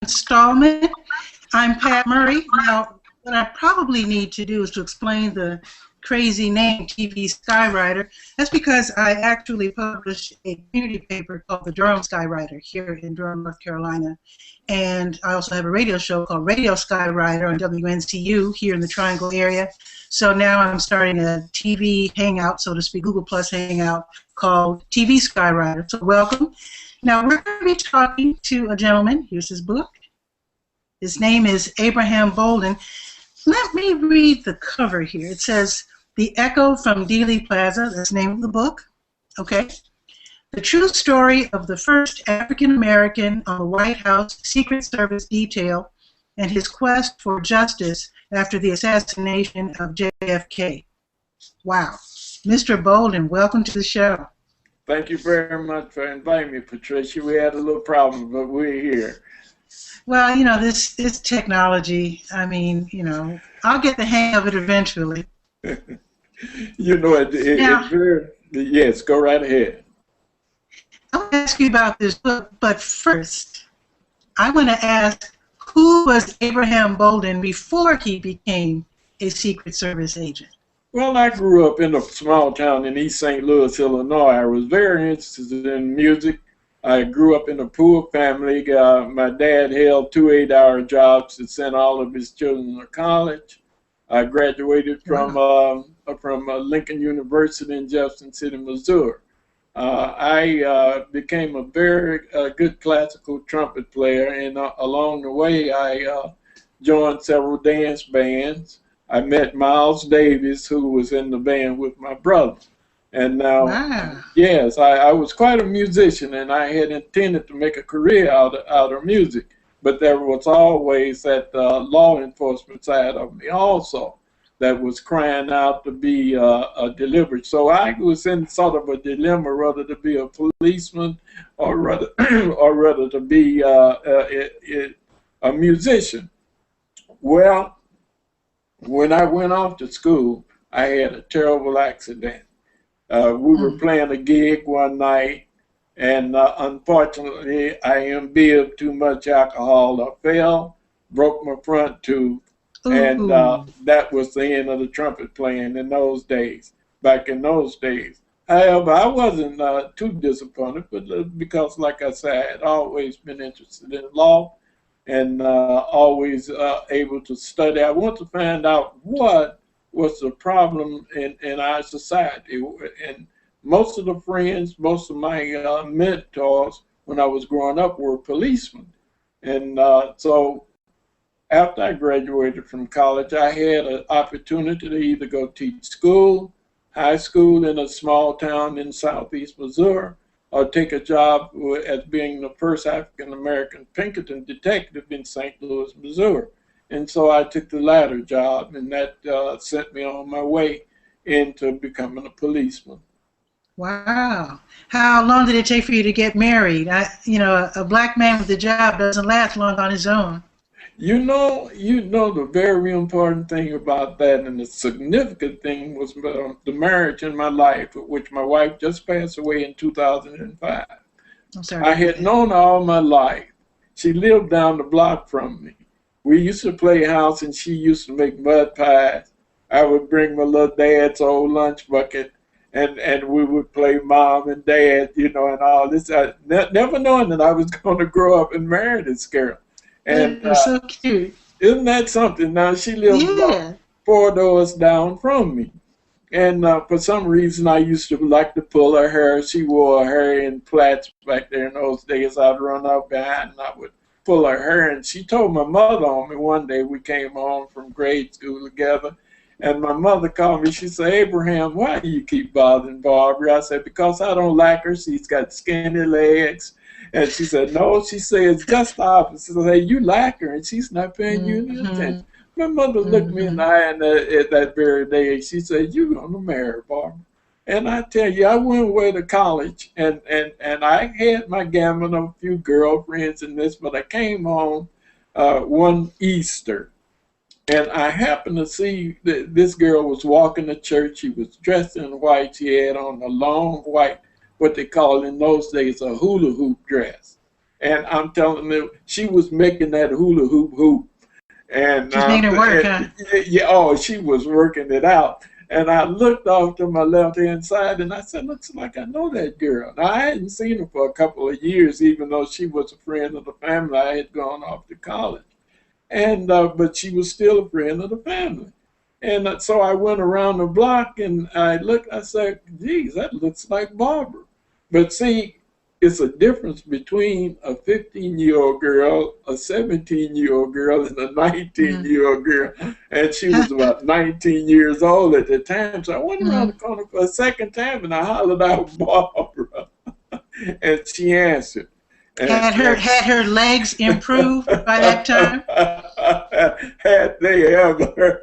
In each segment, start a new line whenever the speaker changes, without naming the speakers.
installment. I'm Pat Murray. Now, what I probably need to do is to explain the crazy name, TV Skywriter. That's because I actually publish a community paper called the Durham Skywriter here in Durham, North Carolina. And I also have a radio show called Radio Skywriter on WNCU here in the Triangle area. So now I'm starting a TV hangout, so to speak, Google Plus hangout called TV Skywriter. So welcome. Now we're going to be talking to a gentleman. Here's his book. His name is Abraham Bolden. Let me read the cover here. It says, "The Echo from Dealey Plaza." That's the name of the book. Okay. The true story of the first African American on the White House Secret Service detail and his quest for justice after the assassination of JFK. Wow. Mr. Bolden, welcome to the show.
Thank you very much for inviting me, Patricia. We had a little problem, but we're here.
Well, you know, this technology, I mean, you know, I'll get the hang of it eventually.
You know, it's very, yes, go right ahead.
I'll ask you about this book, but first, I want to ask, who was Abraham Bolden before he became a Secret Service agent?
Well, I grew up in a small town in East St. Louis, Illinois. I was very interested in music. I grew up in a poor family. My dad held 2 8-hour jobs to send all of his children to college. I graduated from Lincoln University in Jefferson City, Missouri. I became a very good classical trumpet player, and along the way I joined several dance bands. I met Miles Davis, who was in the band with my brother. And now, wow. Yes, I was quite a musician, and I had intended to make a career out of music. But there was always that law enforcement side of me also that was crying out to be delivered. So I was in sort of a dilemma, whether to be a policeman or rather to be a musician. Well, when I went off to school, I had a terrible accident. We were playing a gig one night, and unfortunately, I imbibed too much alcohol. I fell, broke my front tooth, and that was the end of the trumpet playing in those days, back in those days. However, I wasn't too disappointed, but because, like I said, I had always been interested in law and always able to study. I want to find out what was the problem in our society. And most of the friends, most of my mentors when I was growing up were policemen. And so after I graduated from college, I had an opportunity to either go teach school, high school in a small town in southeast Missouri, or take a job as being the first African-American Pinkerton detective in St. Louis, Missouri. And so I took the latter job, and that sent me on my way into becoming a policeman.
Wow. How long did it take for you to get married? A black man with a job doesn't last long on his own.
You know the very important thing about that, and the significant thing was the marriage in my life, which my wife just passed away in 2005.
I'm sorry.
I had known her all my life. She lived down the block from me. We used to play house, and she used to make mud pies. I would bring my little dad's old lunch bucket, and we would play mom and dad, and all this. Never knowing that I was going to grow up and marry this girl. And
so cute.
Isn't that something? Now, she lived about 4 doors down from me. And for some reason, I used to like to pull her hair. She wore her hair in plaits back there in those days. I'd run up behind, and I would pull her hair. And she told my mother on me one day. We came home from grade school together. And my mother called me. She said, "Abraham, why do you keep bothering Barbara?" I said, "Because I don't like her. She's got skinny legs." And she said, "No," she said, "it's just the opposite." I said, "You like her, and she's not paying you any attention." My mother looked me in the eye at that very day. She said, "You're going to marry Barbara." And I tell you, I went away to college, and I had my gamut of a few girlfriends and this, but I came home one Easter, and I happened to see that this girl was walking to church. She was dressed in white. She had on a long white, what they call in those days, a hula hoop dress. And I'm telling you, she was making that hula hoop hoop. And
She's making it work, huh?
yeah, oh, she was working it out. And I looked off to my left-hand side, and I said, looks like I know that girl. Now, I hadn't seen her for a couple of years, even though she was a friend of the family. I had gone off to college. And but she was still a friend of the family. And so I went around the block, and I looked, I said, geez, that looks like Barbara. But see, it's a difference between a 15-year-old girl, a 17-year-old girl, and a 19-year-old girl. And she was about 19 years old at the time. So I went around the corner for a second time, and I hollered out, Barbara. And she answered. And
had her legs improved by that time?
Had they ever.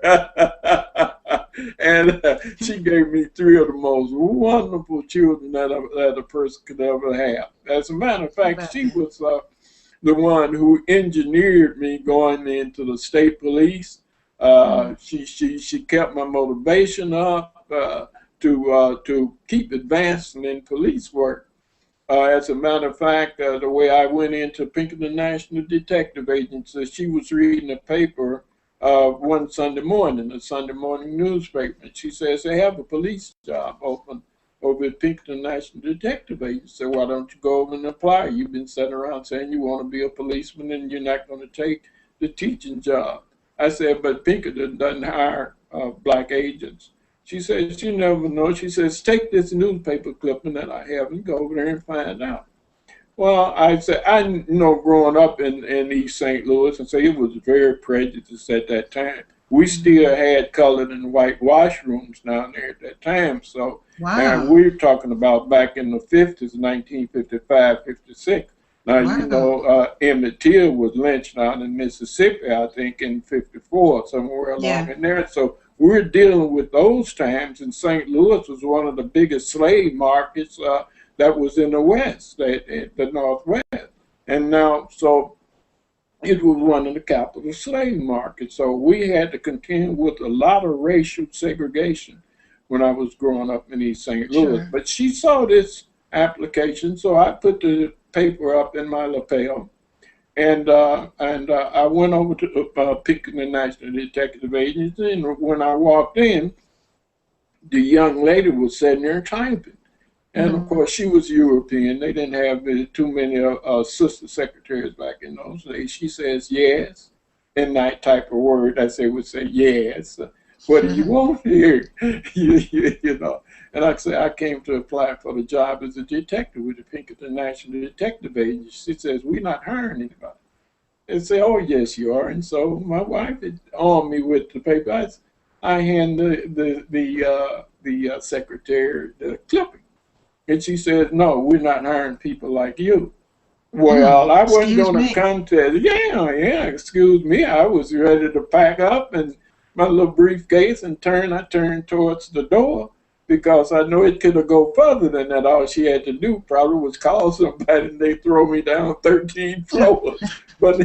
And she gave me 3 of the most wonderful children that a person could ever have. As a matter of fact, she was the one who engineered me going into the state police. She kept my motivation up to keep advancing in police work. As a matter of fact, the way I went into Pinkerton National Detective Agency, she was reading a paper one Sunday morning, a Sunday morning newspaper. And she says, they have a police job open over at Pinkerton National Detective Agency. So why don't you go over and apply? You've been sitting around saying you want to be a policeman and you're not going to take the teaching job. I said, but Pinkerton doesn't hire black agents. She says, you never know. She says, take this newspaper clipping that I have and go over there and find out. Well, I said, I know growing up in East St. Louis, and say it was very prejudiced at that time. We still had colored and white washrooms down there at that time. So and we're talking about back in the 50s, 1955, 56. Now, you know, Emmett Till was lynched out in Mississippi, I think, in 54, somewhere along in there. So we're dealing with those times, and St. Louis was one of the biggest slave markets that was in the West, the Northwest. And now, so it was one of the capital slave markets. So we had to contend with a lot of racial segregation when I was growing up in East St. Louis. Sure. But she saw this application, so I put the paper up in my lapel. And I went over to Pinkerton National Detective Agency, and when I walked in, the young lady was sitting there typing. And of course, she was European. They didn't have too many assistant secretaries back in those days. She says, yes, in that type of word, as they would say, yes. What do you want here? you know. And like I said, I came to apply for the job as a detective with the Pinkerton National Detective Agency. She says, we're not hiring anybody. And say, oh, yes, you are. And so my wife had armed me with the paper. I hand the secretary the clipping. And she said, no, we're not hiring people like you. Well, I wasn't going to contest. Yeah, excuse me. I was ready to pack up and my little briefcase and I turned towards the door because I know it could have go further than that. All she had to do probably was call somebody and they throw me down 13 floors. but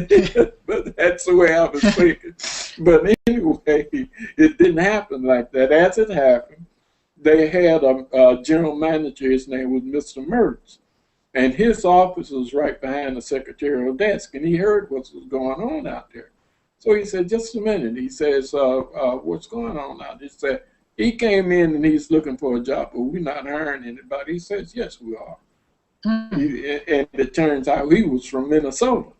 that's the way I was thinking. But anyway, it didn't happen like that. As it happened, they had a general manager. His name was Mr. Mertz. And his office was right behind the secretarial desk. And he heard what was going on out there. So he said, just a minute. He says, what's going on out there? He said, he came in and he's looking for a job, but we're not hiring anybody. He says, yes, we are. And it turns out he was from Minnesota.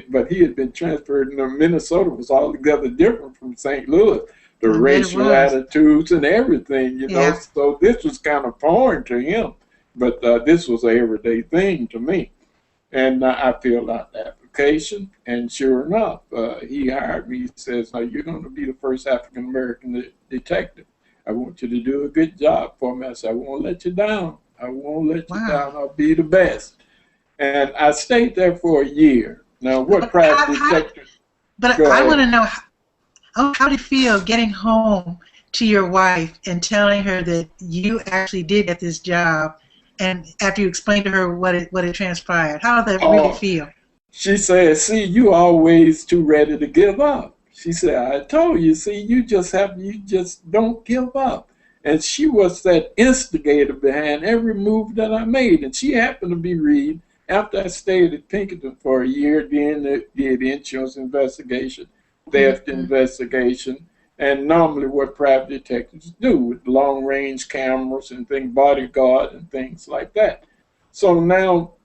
But he had been transferred. Minnesota was altogether different from St. Louis. The racial attitudes and everything, you know. So this was kind of foreign to him. But this was an everyday thing to me. And I filled out the application. And sure enough, he hired me. He says, now you're going to be the first African-American detective. I want you to do a good job for me. I said, I won't let you down. I won't let you down. I'll be the best. And I stayed there for a year. Now, what private detective?
But I want to know, how did it feel getting home to your wife and telling her that you actually did get this job, and after you explained to her what it transpired? How did that really feel?
She said, see, you always too ready to give up. She said, I told you, see, you just don't give up. And she was that instigator behind every move that I made. And she happened to be reading after I stayed at Pinkerton for a year, then did insurance investigation, theft investigation, and normally what private detectives do with long-range cameras and things, bodyguard and things like that. So now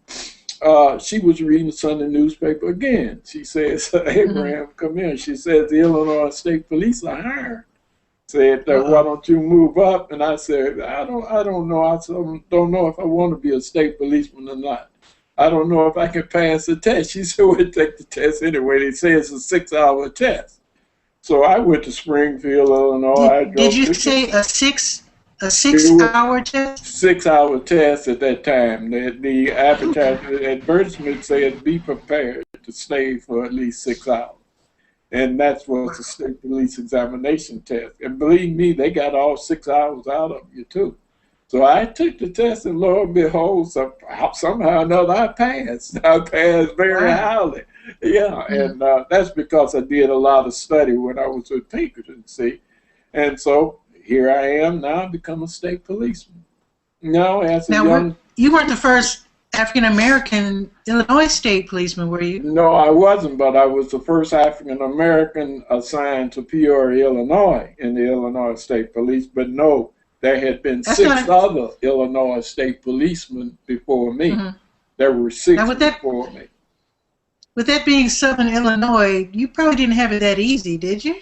she was reading the Sunday newspaper again. She says, Abraham, come in. She says, the Illinois State Police are hired. Said, why don't you move up? And I said, I don't know. I don't know if I want to be a state policeman or not. I don't know if I can pass the test. She said, we'll take the test anyway. They say it's a 6-hour test. So I went to Springfield, Illinois.
Did you say a 6-hour test?
6-hour test at that time. The advertisement said, be prepared to stay for at least 6 hours. And that was the state police examination test. And believe me, they got all 6 hours out of you, too. So I took the test, and lo and behold, somehow or another, I passed. I passed very highly. Yeah, and that's because I did a lot of study when I was with Pinkerton, see. And so here I am now, I've become a state policeman. Now,
you weren't the first African-American Illinois state policeman, were you?
No, I wasn't, but I was the first African-American assigned to Peoria, Illinois in the Illinois State Police. But no, there had been six other Illinois state policemen before me. There were six before me.
With that being Southern Illinois, you probably didn't have it that easy, did you?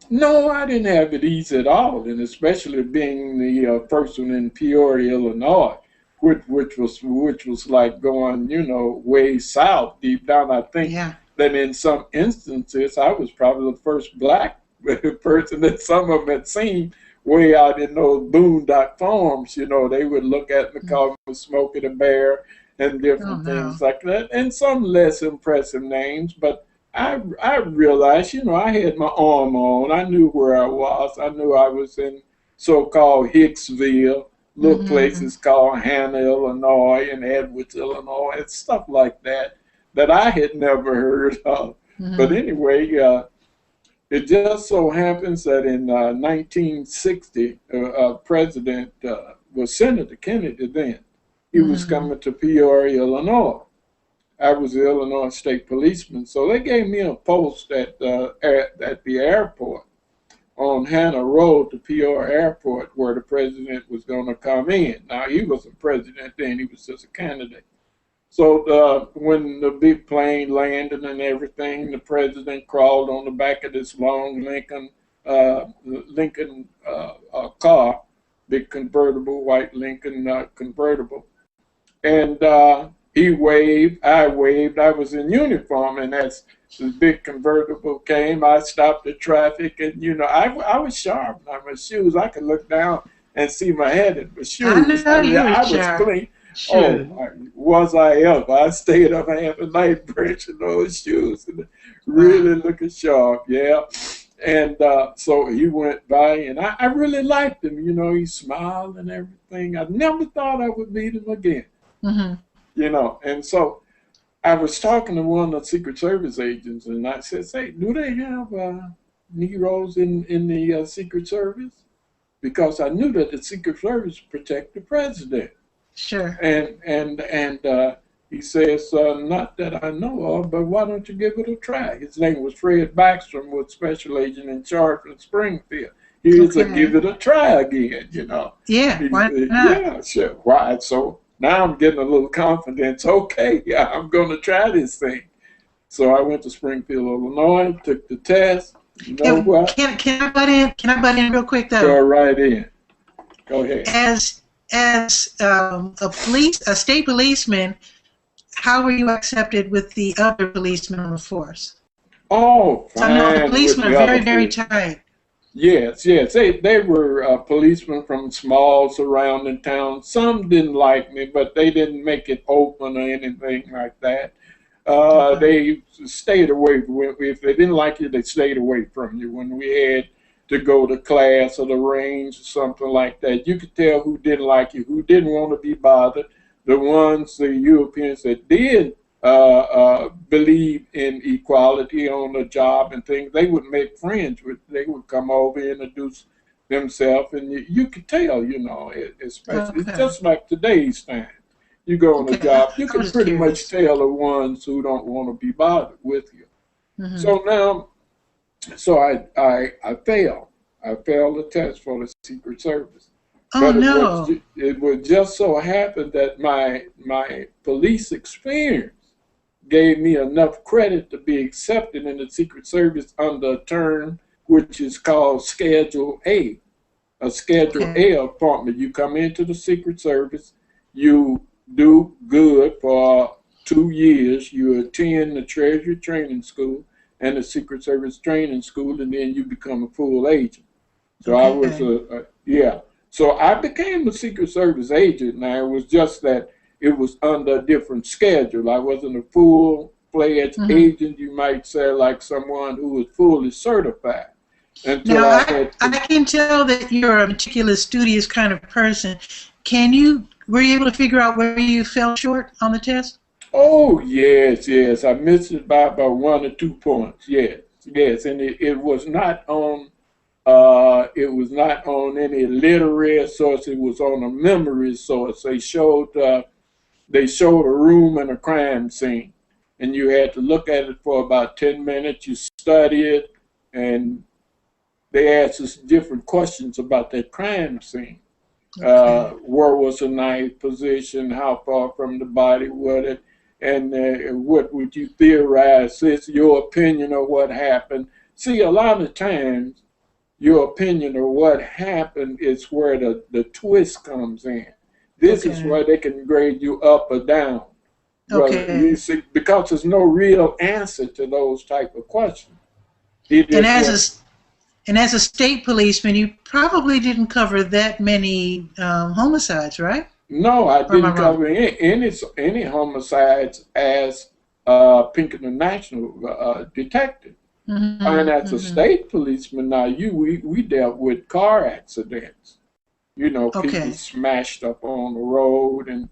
No, I didn't have it easy at all, and especially being the first one in Peoria, Illinois, which was like going, way south, deep down. I think that in some instances, I was probably the first black person that some of them had seen way out in those boondock farms. They would look at me, call me Smokey the Bear, and different things like that, and some less impressive names. But I realized, I had my armor on. I knew where I was. I knew I was in so-called Hicksville, little places called Hannah, Illinois, and Edwards, Illinois, and stuff like that I had never heard of. But anyway, it just so happens that in 1960, President was Senator Kennedy then. He was coming to Peoria, Illinois. I was the Illinois state policeman, so they gave me a post at the airport on Hannah Road to Peoria Airport, where the president was going to come in. Now, he wasn't president then, he was just a candidate. So when the big plane landed and everything, the president crawled on the back of this long Lincoln car, big convertible, white Lincoln convertible. And he waved, I waved, I was in uniform, and as the big convertible came, I stopped the traffic, and I was sharp in my shoes. I could look down and see my head in my shoes. I was clean. Sure. Oh, was I ever? I stayed up half a night brushing those shoes and really looking sharp, And so he went by, and I really liked him. He smiled and everything. I never thought I would meet him again. And so I was talking to one of the Secret Service agents, and I said, "Say, do they have Negroes in the Secret Service?" Because I knew that the Secret Service protect the president.
Sure.
And he says, "Not that I know of, but why don't you give it a try?" His name was Fred Backstrom, was special agent in charge in Springfield. He was to give it a try again,
Yeah, why not?
Yeah, sure. Why? So now I'm getting a little confidence. Okay, I'm going to try this thing. So I went to Springfield, Illinois, took the test. Can
I butt in? Can I butt in real quick though?
Go right in. Go ahead.
As a state policeman, how were you accepted with the other policemen on the force?
Oh, fine.
So I know the policemen are very, very tight.
Yes. They were policemen from small surrounding towns. Some didn't like me, but they didn't make it open or anything like that. They stayed away. If they didn't like you, they stayed away from you. When we had to go to class or the range or something like that, you could tell who didn't like you, who didn't want to be bothered. The Europeans that did believe in equality on the job and things, they would make friends with. They would come over, introduce themselves, and you could tell, especially it's just like today's time. You go on a job, you
I
can
was
pretty
curious.
much tell the ones who don't want to be bothered with you.
Mm-hmm.
So now, so I failed. I failed the test for the Secret Service.
Oh
But
no.
it would just so happen that my police experience gave me enough credit to be accepted in the Secret Service under a term which is called Schedule A. A Schedule
Okay.
A appointment. You come into the Secret Service, you do good for 2 years, you attend the Treasury Training School and the Secret Service Training School, and then you become a full agent. So I was yeah. So I became a Secret Service agent. Now it was just that it was under a different schedule. I wasn't a full-fledged agent, you might say, like someone who was fully certified. Until
Now,
had
I can tell that you're a meticulous, studious kind of person. Were you able to figure out where you fell short on the test?
Oh, yes, yes. I missed it by about 1 or 2 points. Yes, yes. And it was not on any literary source. It was on a memory source. They showed a room and a crime scene, and you had to look at it for about 10 minutes. You study it, and they asked us different questions about that crime scene.
Okay.
Where was the knife position? How far from the body was it? And what would you theorize? It's your opinion of what happened. See, a lot of times, your opinion of what happened is where the twist comes in. This is where they can grade you up or down.
Okay.
You see, because there's no real answer to those type of questions.
And as a state policeman, you probably didn't cover that many homicides, right?
No, I didn't cover any homicides as Pinkerton National detective. And as a state policeman, now we dealt with car accidents. You know, people smashed up on the road and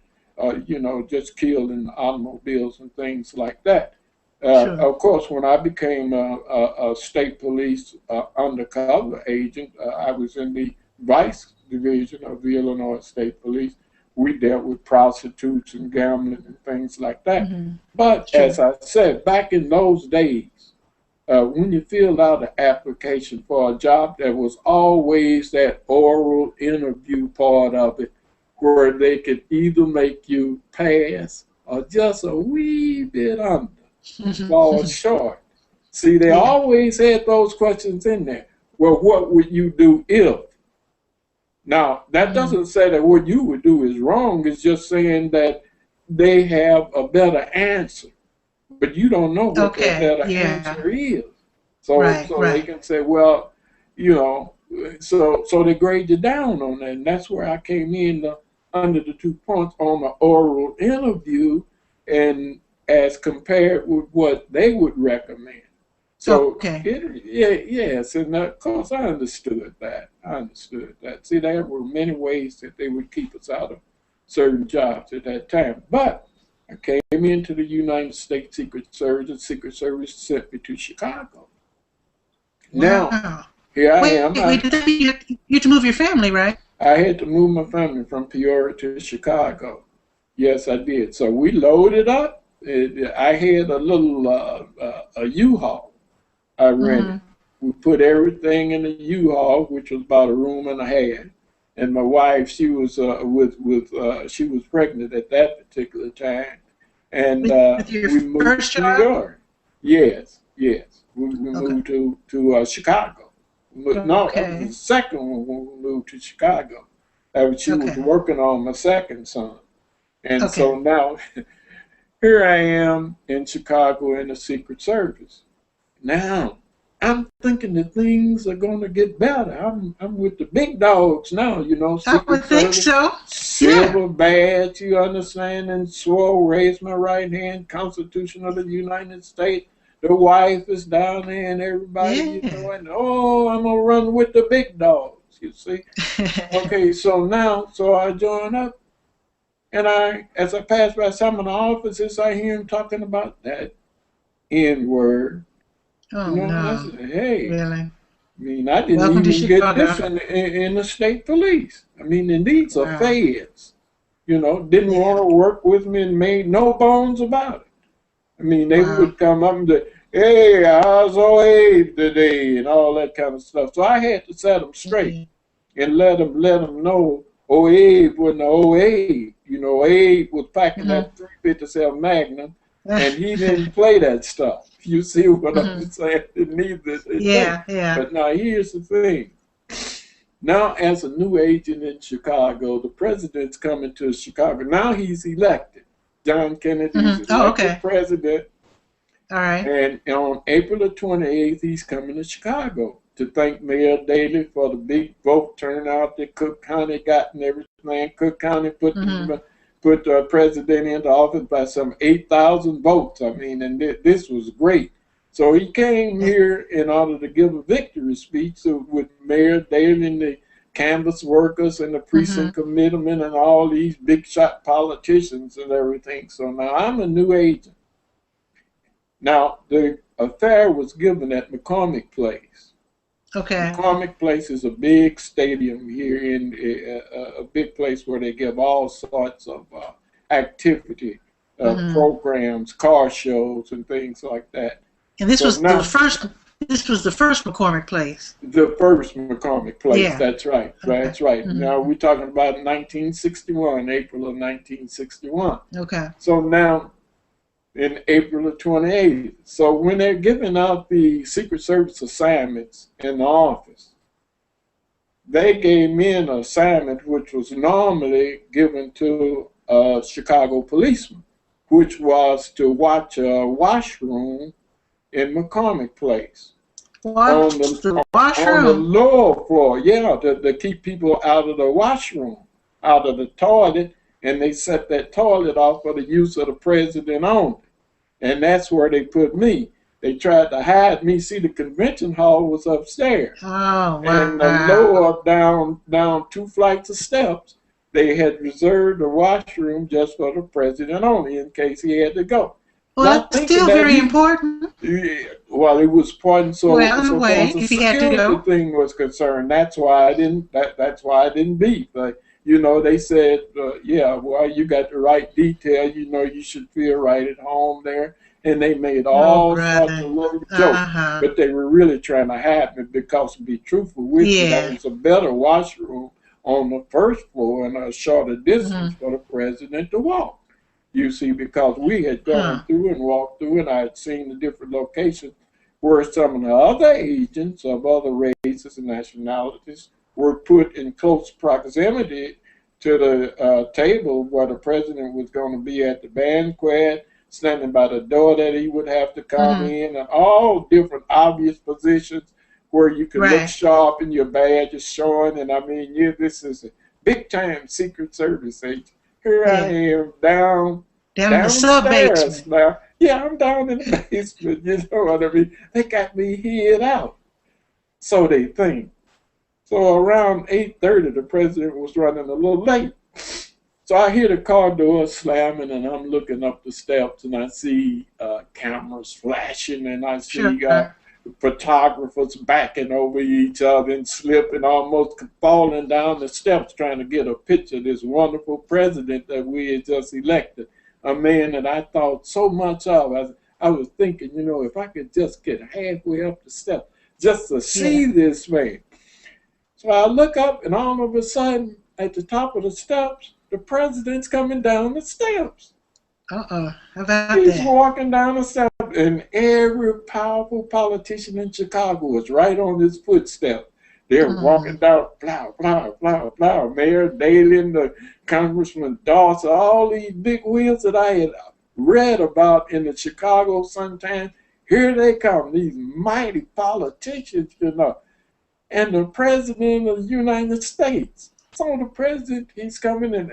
just killed in automobiles and things like that.
Sure.
Of course, when I became a state police undercover agent, I was in the Vice Division of the Illinois State Police. We dealt with prostitutes and gambling and things like that. But as I said, back in those days, when you filled out an application for a job, there was always that oral interview part of it where they could either make you pass or just a wee bit under. Fall short. See, they always had those questions in there. Well, what would you do if? Now, that doesn't say that what you would do is wrong. It's just saying that they have a better answer. But you don't know what that better answer is. So they can say, well, so they grade you down on that. And that's where I came in under the 2 points on the oral interview and as compared with what they would recommend. So, yes, and of course I understood that. See, there were many ways that they would keep us out of certain jobs at that time. But I came into the United States Secret Service. The Secret Service sent me to Chicago.
Wow.
Now, here I am.
You had to move your family, right?
I had to move my family from Peoria to Chicago. Yes, I did. So we loaded up. I had a little a U-Haul I rented. We put everything in the U-Haul, which was about a room and a half. And my wife, she was she was pregnant at that particular time, and we moved to New York. Yes. We moved to Chicago. No, that was the second one when we moved to Chicago. She was working on my second son, and so now. Here I am in Chicago in the Secret Service. Now, I'm thinking that things are going to get better. I'm with the big dogs now,
I would think so.
Silver badge, you understand, and swore, raise my right hand, Constitution of the United States. The wife is down there and everybody, and I'm going to run with the big dogs, you see. Okay, so I join up. And as I pass by some of the offices, I hear him talking about that N-word.
Oh, no.
I said, hey,
really?
I mean, I didn't even get this in the state police. I mean, and these are feds. didn't want to work with me and made no bones about it. I mean, they would come up and say, hey, how's old Abe today, and all that kind of stuff. So I had to set them straight and let them know, old Abe wasn't old Abe. Abe was packing that 357 Magnum, and he didn't play that stuff. You see what I'm saying?
Yeah.
But now here's the thing. Now, as a new agent in Chicago, the president's coming to Chicago. Now he's elected. John Kennedy is elected president.
All right.
And on April the 28th, he's coming to Chicago to thank Mayor Dealey for the big vote turnout that Cook County got and everything. Cook County put the president into office by some 8,000 votes. I mean, and this was great. So he came here in order to give a victory speech with Mayor Daley and the canvass workers and the precinct committeemen and all these big shot politicians and everything. So now I'm a new agent. Now, the affair was given at McCormick Place.
Okay.
McCormick Place is a big stadium here in a big place where they give all sorts of activity, programs, car shows, and things like that.
And this was the first. This was the first McCormick Place.
The first McCormick Place. Yeah. That's right.
Okay.
That's right. Now we're talking about 1961, April of 1961.
Okay.
So now, in April of 28th. So when they're giving out the Secret Service assignments in the office, they gave me an assignment which was normally given to a Chicago policeman, which was to watch a washroom in McCormick Place.
On the washroom?
On the lower floor, to keep people out of the washroom, out of the toilet, and they set that toilet off for the use of the president only. And that's where they put me. They tried to hide me. See, the convention hall was upstairs.
Oh, wow.
And the lower, down 2 flights of steps, they had reserved the washroom just for the president only in case he had to go.
Well, that's still very important.
Yeah, well, it was important. So,
if he had to go,
the thing was concerned. That's why I didn't. That's why I didn't beat. But they said, you got the right detail. You should feel right at home there. And they made all sorts of little jokes, but they were really trying to hide me because, to be truthful with you, there was a better washroom on the first floor and a shorter distance for the president to walk. You see, because we had gone through and walked through, and I had seen the different locations where some of the other agents of other races and nationalities were put in close proximity to the table where the president was going to be at the banquet, standing by the door that he would have to come in, and all different obvious positions where you can look sharp and your badge is showing. And I mean, this is a big-time Secret Service agent. Here I am down
in the sub-basement.
Now. Yeah, I'm down in the basement, you know what I mean? They got me hid out. So they think. So around 8:30, the president was running a little late. So I hear the car door slamming, and I'm looking up the steps, and I see cameras flashing, and I see photographers backing over each other and slipping, almost falling down the steps trying to get a picture of this wonderful president that we had just elected, a man that I thought so much of. I was thinking, if I could just get halfway up the steps just to see this man. So I look up, and all of a sudden, at the top of the steps, the president's coming down the steps.
How about
He's
that?
walking down the steps, and every powerful politician in Chicago is right on his footsteps. They're walking down, plow, plow, plow, plow. Mayor Daley and the Congressman Dawson, all these big wheels that I had read about in the Chicago Sun-Times. Here they come, these mighty politicians, and the president of the United States. So the president, he's coming, and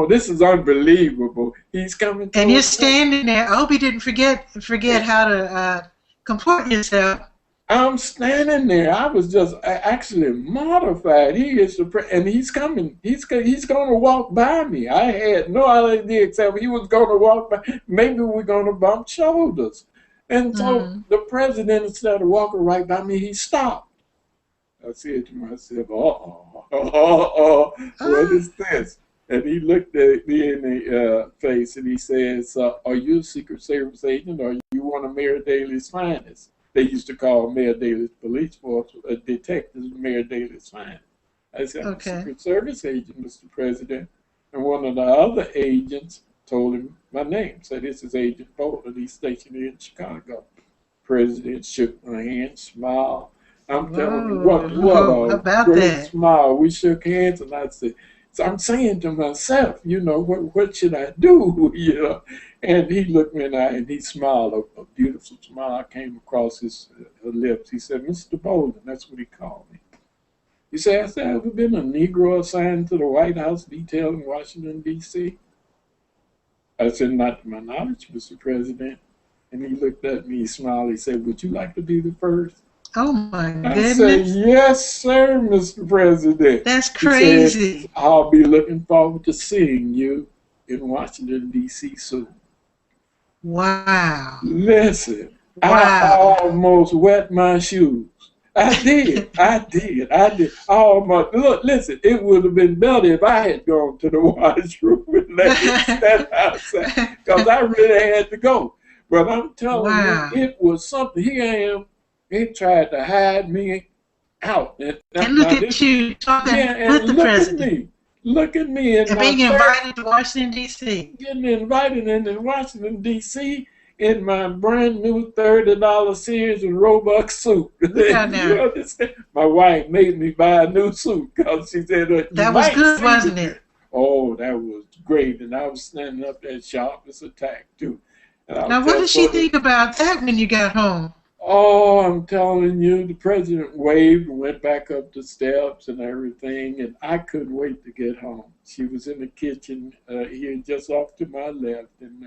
this is unbelievable. He's coming.
And you're standing there. I hope you didn't forget how to comport yourself.
I'm standing there. I was just actually mortified. He is and he's coming. He's going to walk by me. I had no idea except he was going to walk by. Maybe we're going to bump shoulders. And so the president, instead of walking right by me, he stopped. I said to myself, what is this? And he looked at me in the face and he says, "Are you a Secret Service agent or are you one of Mayor Daley's finest?" They used to call Mayor Daley's police force detectives Mayor Daley's finest. I said, "I'm a Secret Service agent, Mr. President." And one of the other agents told him my name. Said, "This is Agent Bolden. He's stationed here in Chicago." President shook my hand, smiled. I'm telling you, what a great smile. We shook hands, and I said, so I'm saying to myself, you know, what should I do? You know, and he looked me in the eye and he smiled, a beautiful smile came across his lips. He said, "Mr. Bolden," that's what he called me. He said, "Has there ever been a Negro assigned to the White House detail in Washington, D.C.? I said, "Not to my knowledge, Mr. President." And he looked at me, he smiled, he said, "Would you like to be the first?"
Oh my goodness.
I said, "Yes, sir, Mr. President."
That's crazy.
He said, "I'll be looking forward to seeing you in Washington, D.C. soon."
Wow.
Listen,
wow.
I almost wet my shoes. I did. Almost. Look, listen, it would have been better if I had gone to the washroom and let it stand outside, because I really had to go. But I'm telling you, it was something. Here I am. He tried to hide me out.
And look at you talking with the president.
Look at me.
And being invited to Washington, D.C.
Getting invited into Washington, D.C. in my brand new $30 Sears and Roebuck suit. You understand? My wife made me buy a new suit because she said, "That was good, wasn't it?" Oh, that was great. And I was standing up there sharp as a tack, too.
Now, what did she think about that when you got home?
Oh, I'm telling you, the president waved and went back up the steps and everything, and I couldn't wait to get home. She was in the kitchen here just off to my left, and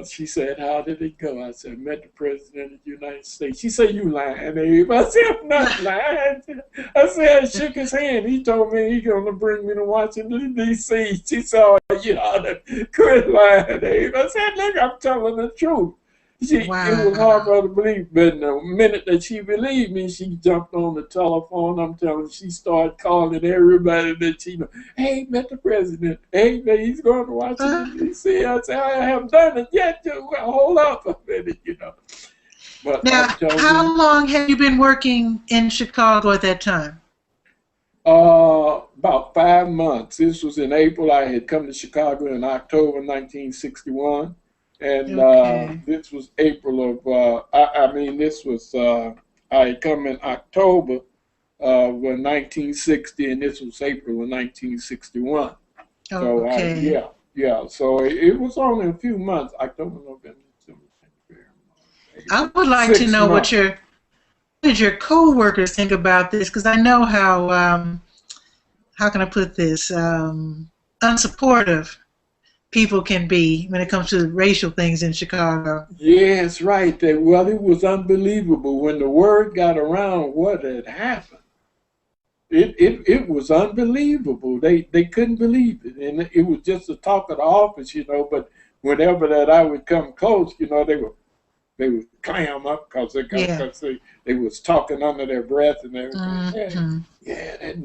she said, "How did it go?" I said, "Met the president of the United States." She said, "You lying, Abe." I said, "I'm not lying." I said, I shook his hand. He told me he's going to bring me to Washington, D.C. She said, "Oh, you ought to quit lying, Abe." I said, "Look, I'm telling the truth." It was hard for her to believe, but the minute that she believed me, she jumped on the telephone. I'm telling you, she started calling everybody that she know. "Hey, met the president. Hey, man, he's going to Washington, D.C. I said, "I haven't done it yet. Well, hold up a minute, you know." But
now, how long have you been working in Chicago at that time?
About 5 months. This was in April. I had come to Chicago in October 1961. And this was April of, I had come in October of 1960, and this was April of 1961. So, so it was only a few months, October, November, December, January.
I would like to know what did your co-workers think about this, because I know how can I put this, unsupportive people can be when it comes to racial things in Chicago.
Yes, right. Well, it was unbelievable when the word got around what had happened. It was unbelievable. They couldn't believe it, and it was just the talk of the office, you know. But whenever that I would come close, you know, they would clam up because they was talking under their breath and everything. Yeah, that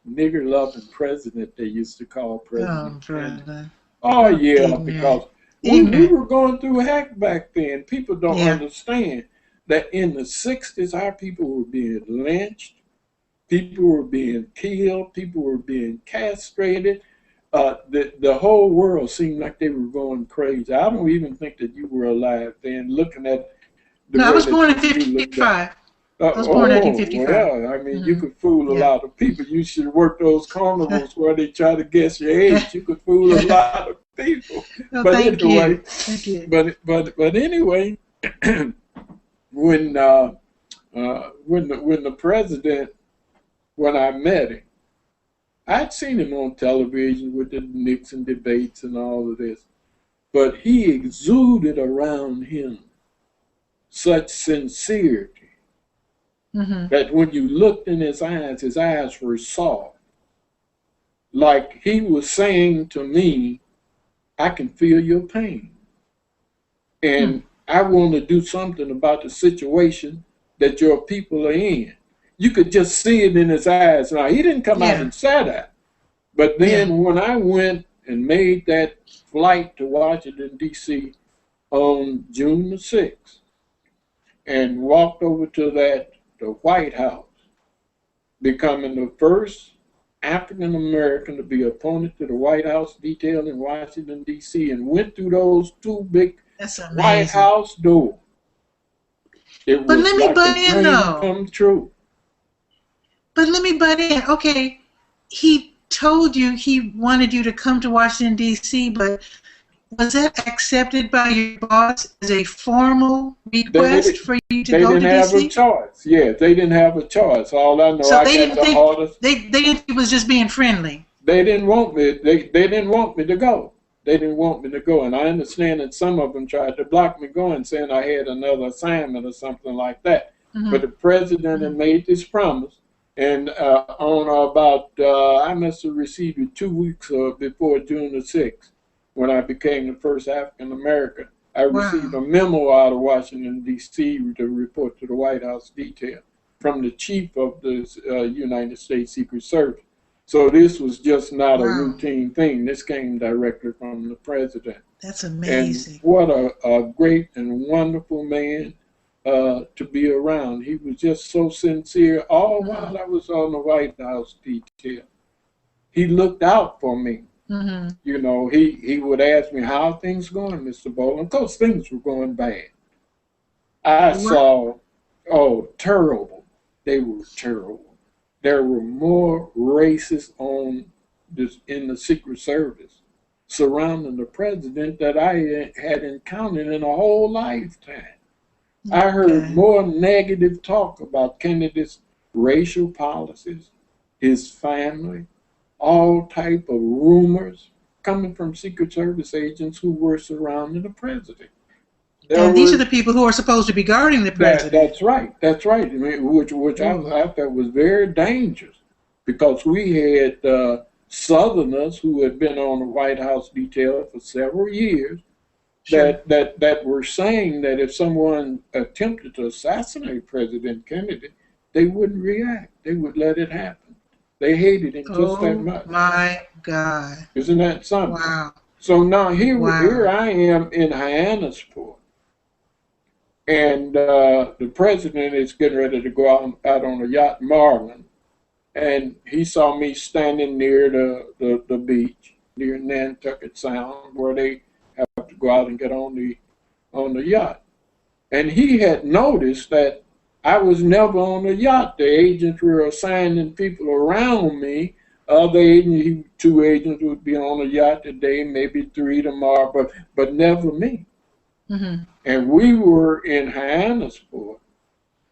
nigger loving president they used to call president. Oh, yeah, because we were going through heck back then. People don't understand that in the 60s, our people were being lynched, people were being killed, people were being castrated. The whole world seemed like they were going crazy. I don't even think that you were alive then, looking at the
I was born in 1955. I was born in 1955.
Well, I mean, you could fool a lot of people. You should work those carnivals where they try to guess your age. You could fool a lot of people.
Well,
but
thank
anyway,
you.
But anyway, when the president, when I met him, I'd seen him on television with the Nixon debates and all of this, but he exuded around him such sincerity. That when you looked in his eyes were soft. Like he was saying to me, "I can feel your pain. And I want to do something about the situation that your people are in." You could just see it in his eyes. Now, he didn't come out and say that, But then when I went and made that flight to Washington, D.C. on June the 6th and walked over to the White House, becoming the first African American to be appointed to the White House detail in Washington, D.C., and went through those two big White House doors. It
but
was
let me
like
butt
a
in
dream
though.
come true.
But let me butt in. Okay, he told you he wanted you to come to Washington, D.C., but was that accepted by your boss as a formal request for you to go to D.C.?
They didn't have a choice. Yeah, they didn't have a choice. All I know,
so
I
they
got
didn't
the
think
orders.
they didn't think it was just being friendly.
They didn't want me. They didn't want me to go. They didn't want me to go, and I understand that some of them tried to block me going, saying I had another assignment or something like that.
Mm-hmm.
But the president had made this promise, and on about I must have received it 2 weeks before June the 6th, when I became the first African American. I received a memo out of Washington, D.C. to report to the White House detail from the chief of the United States Secret Service. So this was just not a routine thing. This came directly from the president.
That's amazing.
And what a great and wonderful man to be around. He was just so sincere all while I was on the White House detail. He looked out for me.
Mm-hmm.
You know, he would ask me, how are things going, Mr. Bolden? Because things were going bad. I saw, terrible. They were terrible. There were more racists in the Secret Service surrounding the president that I had encountered in a whole lifetime. Okay. I heard more negative talk about Kennedy's racial policies, his family, all type of rumors coming from Secret Service agents who were surrounding the president.
And these are the people who are supposed to be guarding the president.
That's right. That's right. I mean, which I thought was very dangerous, because we had Southerners who had been on the White House detail for several years that were saying that if someone attempted to assassinate President Kennedy, they wouldn't react. They would let it happen. They hated him just that much. Oh
my God!
Isn't that something?
Wow.
So now here I am in Hyannisport. And the president is getting ready to go out on a yacht in Marlin. And he saw me standing near the beach, near Nantucket Sound, where they have to go out and get on the yacht. And he had noticed that I was never on the yacht. The agents were assigning people around me. Two agents would be on the yacht today, maybe 3 tomorrow, but never me. Mm-hmm. And we were in Hyannisport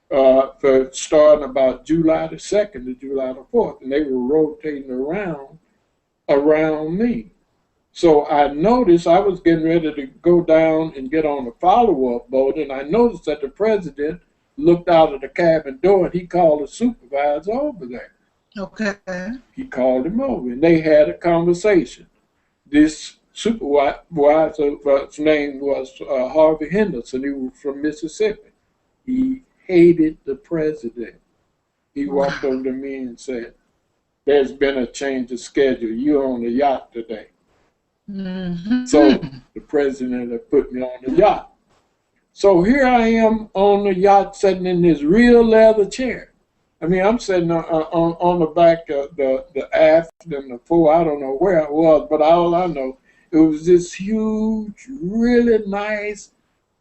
for starting about July the 2nd to July the 4th, and they were rotating around me. So I noticed I was getting ready to go down and get on a follow-up boat, and I noticed that the president looked out of the cabin door, and he called the supervisor over there. Okay. He called him over, and they had a conversation. This supervisor's name was Harvey Henderson. He was from Mississippi. He hated the president. He walked over to me and said, "There's been a change of schedule. You're on the yacht today." Mm-hmm. So the president had put me on the yacht. So here I am on the yacht, sitting in this real leather chair. I mean, I'm sitting on the back of the aft and the fore. I don't know where I was, but all I know, it was this huge, really nice,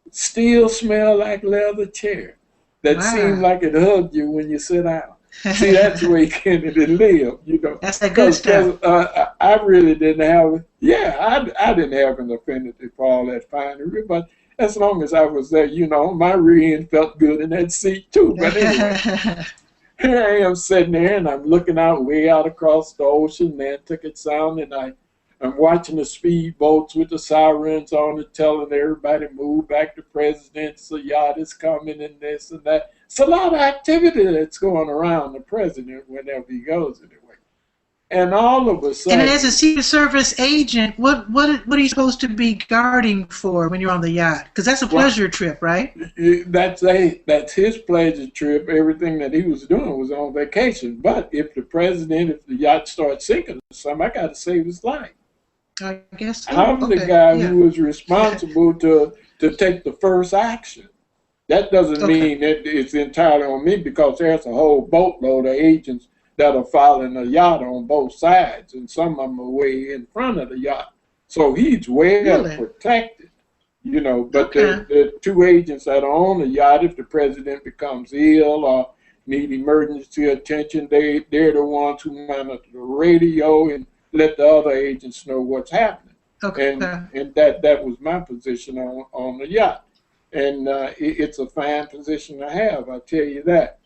still smell like leather chair that seemed like it hugged you when you sit down. See, that's the way Kennedy lived, you know. That's the good stuff. I really didn't have, I didn't have an affinity for all that finery, but as long as I was there, you know, my rear end felt good in that seat too. But anyway, here I am sitting there, and I'm looking out way out across the ocean, Nantucket Sound, and I'm watching the speedboats with the sirens on it, telling everybody move back to presidents, the yacht is coming and this and that. It's a lot of activity that's going around the president whenever he goes anyway. And all of a sudden,
and as a Secret Service agent, what are you supposed to be guarding for when you're on the yacht? Because that's a pleasure trip, right?
That's his pleasure trip. Everything that he was doing was on vacation. But if the yacht starts sinking or something, I got to save his life.
I guess so.
I'm the guy who was responsible to take the first action. That doesn't mean that it's entirely on me, because there's a whole boatload of agents that are following the yacht on both sides, and some of them are way in front of the yacht. So he's well protected, but the two agents that are on the yacht, if the president becomes ill or need emergency attention, they're the ones who monitor the radio and let the other agents know what's happening. And that was my position on the yacht. And it's a fine position to have, I tell you that.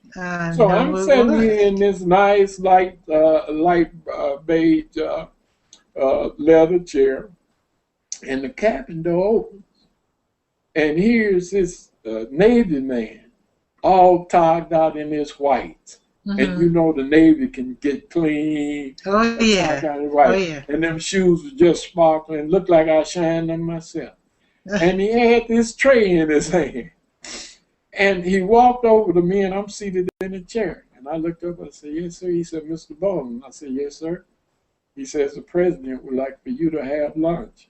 So I'm sitting here in this nice light beige leather chair, and the cabin door opens, and here's this Navy man, all togged out in his whites. And the Navy can get clean.
Oh yeah.
And them shoes were just sparkling, looked like I shined them myself. And he had this tray in his hand. And he walked over to me, and I'm seated in a chair. And I looked up and I said, "Yes, sir." He said, "Mr. Bolden." I said, "Yes, sir." He says, "The president would like for you to have lunch."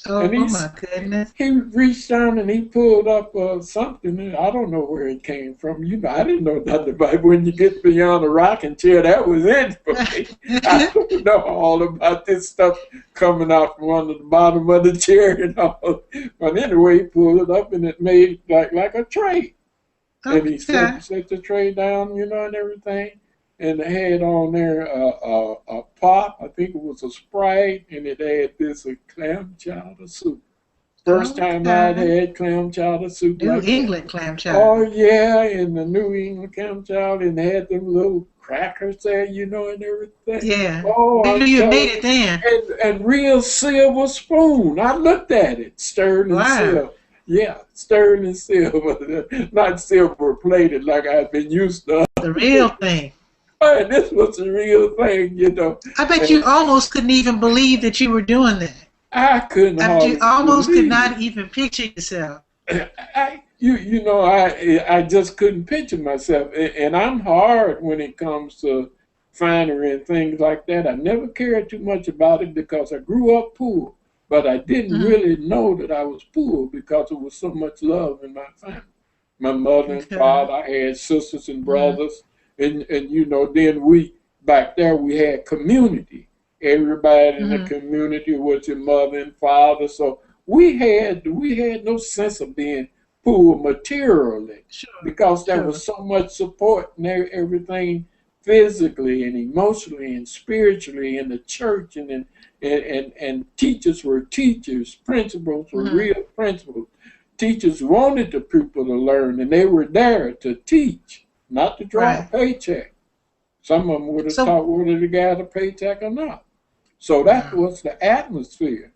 Oh, my goodness.
He reached down and he pulled up something. And I don't know where it came from. I didn't know nothing about it. When you get beyond the rocking chair, that was it for me. I don't know all about this stuff coming out from under the bottom of the chair and all. But anyway, he pulled it up and it made like a tray. And he set the tray down, and everything. And it had on there a pop, I think it was a Sprite, and it had this clam chowder soup. First time I'd had clam chowder soup.
New England clam chowder.
Oh, yeah, and the New England clam chowder, and they had them little crackers there, and everything.
Yeah.
Oh,
I knew you made it then.
And real silver spoon. I looked at it, sterling silver. Yeah, sterling silver, not silver plated like I've been used to.
The real thing.
And this was the real thing,
I bet you almost couldn't even believe that you were doing that.
I couldn't.
You almost could not even picture yourself.
I just couldn't picture myself, and I'm hard when it comes to finery and things like that. I never cared too much about it because I grew up poor, but I didn't really know that I was poor because there was so much love in my family. My mother and father, I had sisters and brothers. And then back there we had community. Everybody in the community was your mother and father. So we had no sense of being poor materially, because there was so much support and everything physically and emotionally and spiritually in the church, and teachers were teachers, principals were real principals. Teachers wanted the people to learn, and they were there to teach. Not to draw a paycheck. Some of them would have taught whether the guy had a paycheck or not. So that was the atmosphere,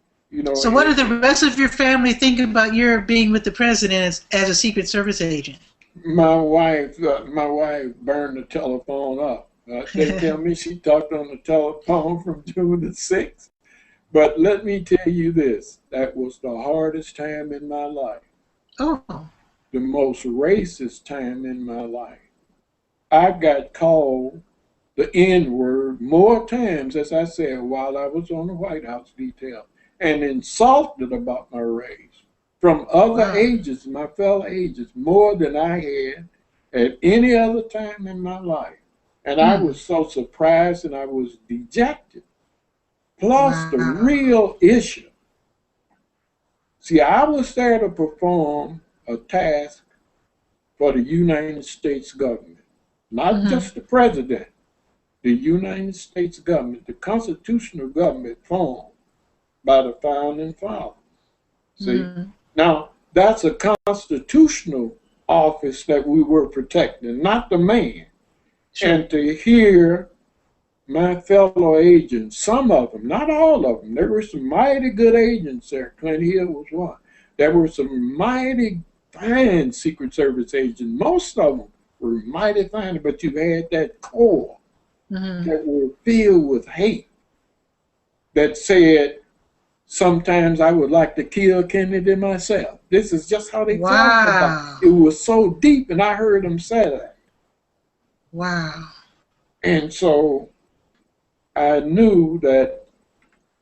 So what did the rest of your family think about your being with the president as a Secret Service agent?
My wife burned the telephone up. They tell me she talked on the telephone from June the 6th. But let me tell you this: that was the hardest time in my life.
Oh.
The most racist time in my life. I got called the N-word more times, as I said, while I was on the White House detail, and insulted about my race from other agents, my fellow agents, more than I had at any other time in my life. And I was so surprised and I was dejected. Plus the real issue. See, I was there to perform a task for the United States government. Not just the president, the United States government, the constitutional government formed by the founding fathers. See, now that's a constitutional office that we were protecting, not the man. And to hear my fellow agents, some of them, not all of them, there were some mighty good agents there. Clint Hill was one. There were some mighty fine Secret Service agents. Most of them were mighty fine, but you had that core that were filled with hate, that said, sometimes I would like to kill Kennedy myself. This is just how they talked about it. It was so deep, and I heard them say that.
Wow.
And so I knew that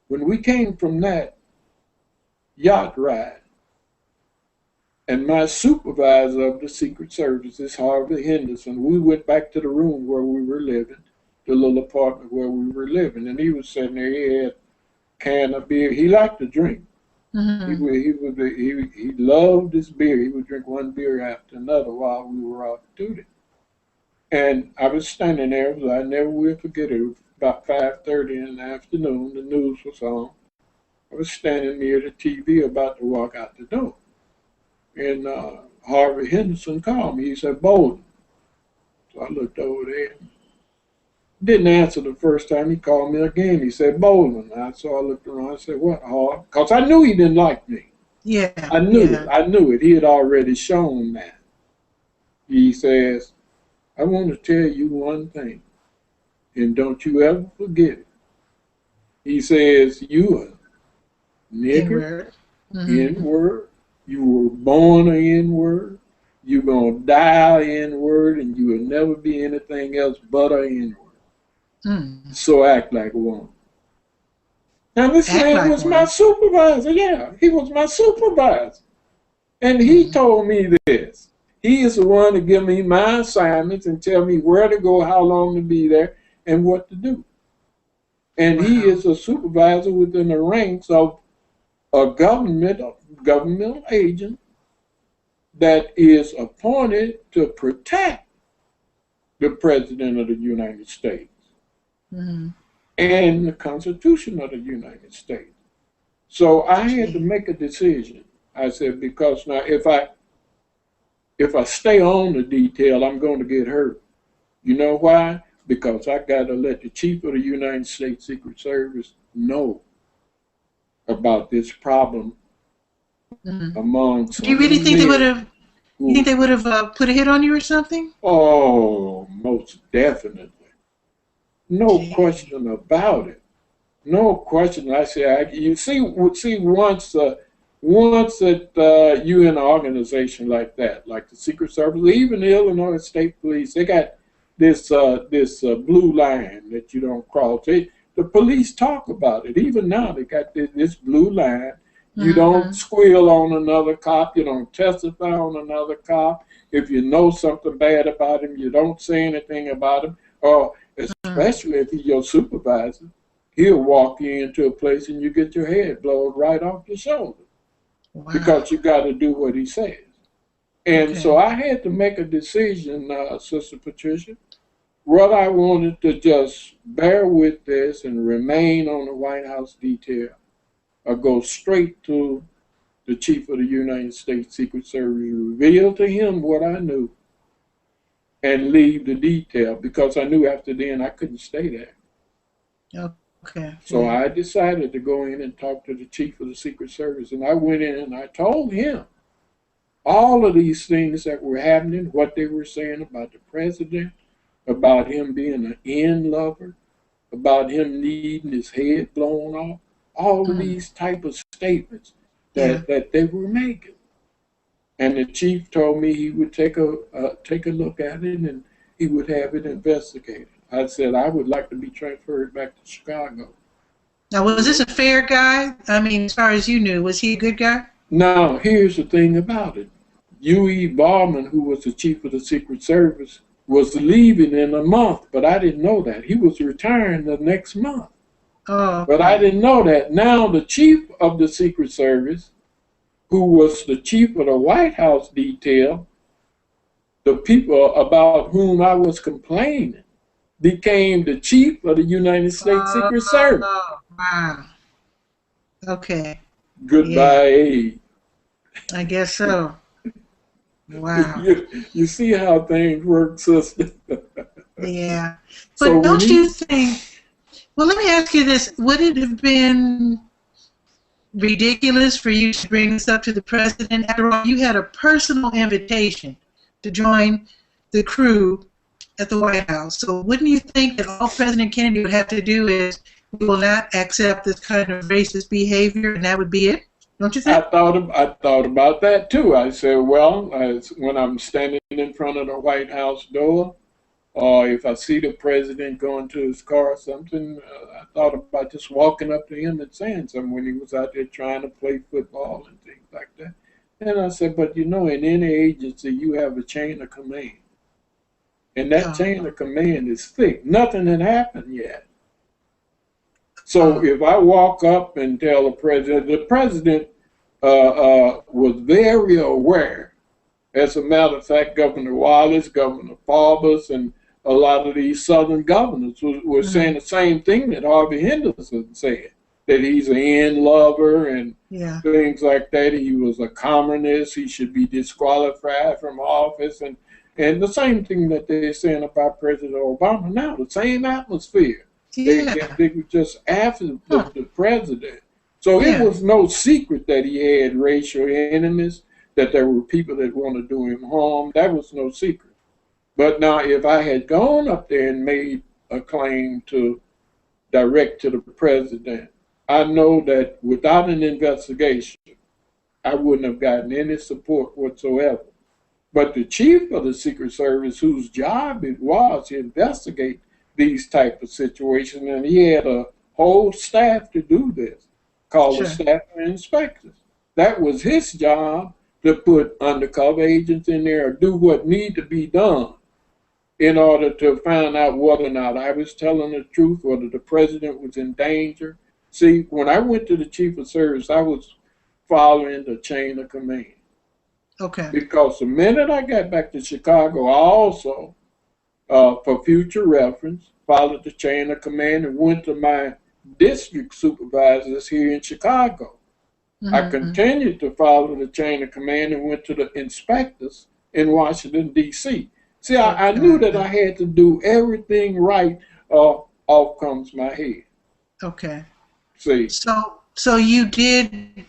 when we came from that yacht ride, and my supervisor of the Secret Service is Harvey Henderson, we went back to the room where we were living, the little apartment where we were living, and he was sitting there. He had a can of beer. He liked to drink. He loved his beer. He would drink one beer after another while we were out duty. And I was standing there, I never will forget it. It was about 5:30 in the afternoon. The news was on. I was standing near the TV about to walk out the door. And Harvey Henderson called me. He said, Bolden. So I looked over there. Didn't answer the first time. He called me again. He said, Bolden. So I looked around. I said, what, Harvey? Because I knew he didn't like me.
Yeah.
I knew it. I knew it. He had already shown that. He says, I want to tell you one thing, and don't you ever forget it. He says, you a nigger, N-word. You were born an N-word. You're going to die an N-word, and you will never be anything else but an N-word. So act like one. Now, this man was my supervisor. Yeah, he was my supervisor. And he told me this. He is the one to give me my assignments and tell me where to go, how long to be there, and what to do. And he is a supervisor within the ranks of a governmental agent that is appointed to protect the President of the United States and the Constitution of the United States. So I had to make a decision. I said, because now if I stay on the detail, I'm going to get hurt. You know why? Because I got to let the Chief of the United States Secret Service know about this problem among some.
Do you really think they would have? You think they would have put a hit on you or something?
Oh, most definitely. No question about it. No question. I say, you see, once that you in an organization like that, like the Secret Service, even the Illinois State Police, they got this blue line that you don't cross. The police talk about it. Even now, they got this blue line. You don't squeal on another cop. You don't testify on another cop. If you know something bad about him, you don't say anything about him. Or especially if he's your supervisor, he'll walk you into a place and you get your head blown right off your shoulder. Wow. Because you got to do what he says. And so I had to make a decision, Sister Patricia, whether I wanted to just bear with this and remain on the White House detail or go straight to the Chief of the United States Secret Service, reveal to him what I knew, and leave the detail, because I knew after then I couldn't stay there.
Okay.
So I decided to go in and talk to the Chief of the Secret Service, and I went in and I told him all of these things that were happening, what they were saying about the president, about him being an N lover, about him needing his head blown off, all of these type of statements that they were making. And the chief told me he would take a look at it and he would have it investigated. I said I would like to be transferred back to Chicago.
Now, was this a fair guy? I mean, as far as you knew, was he a good guy?
Now, here's the thing about it. U.E. Ballman, who was the chief of the Secret Service, was leaving in a month, but I didn't know that. He was retiring the next month.
Oh.
But I didn't know that. Now the chief of the Secret Service, who was the chief of the White House detail, the people about whom I was complaining, became the chief of the United States Secret Service.
Wow. Okay.
Goodbye, Abe.
I guess so. Wow.
You see how things work, sister.
Yeah. But so don't you think, well, let me ask you this. Would it have been ridiculous for you to bring this up to the president? After all, you had a personal invitation to join the crew at the White House. So wouldn't you think that all President Kennedy would have to do is, we will not accept this kind of racist behavior, and that would be it? Don't you think?
I thought about that too. I said, well, when I'm standing in front of the White House door, or if I see the president going to his car or something, I thought about just walking up to him and saying something when he was out there trying to play football and things like that. And I said, but you know, in any agency, you have a chain of command. And that chain of command is thick. Nothing had happened yet. So if I walk up and tell the president was very aware. As a matter of fact, Governor Wallace, Governor Faubus, and a lot of these Southern governors were saying the same thing that Harvey Henderson said, that he's an end lover and things like that. He was a communist. He should be disqualified from office. And the same thing that they're saying about President Obama now, the same atmosphere. They were just after the president. So it was no secret that he had racial enemies, that there were people that want to do him harm. That was no secret. But now if I had gone up there and made a claim direct to the president, I know that without an investigation, I wouldn't have gotten any support whatsoever. But the chief of the Secret Service, whose job it was to investigate these type of situations, and he had a whole staff to do this, called the staff of inspectors. That was his job, to put undercover agents in there or do what need to be done in order to find out whether or not I was telling the truth, whether the president was in danger. See, when I went to the chief of service, I was following the chain of command.
Okay.
Because the minute I got back to Chicago, I also, for future reference, followed the chain of command and went to my district supervisors here in Chicago. I continued to follow the chain of command and went to the inspectors in Washington, D.C. See, I knew that I had to do everything right, or off comes my head.
Okay.
See.
So you did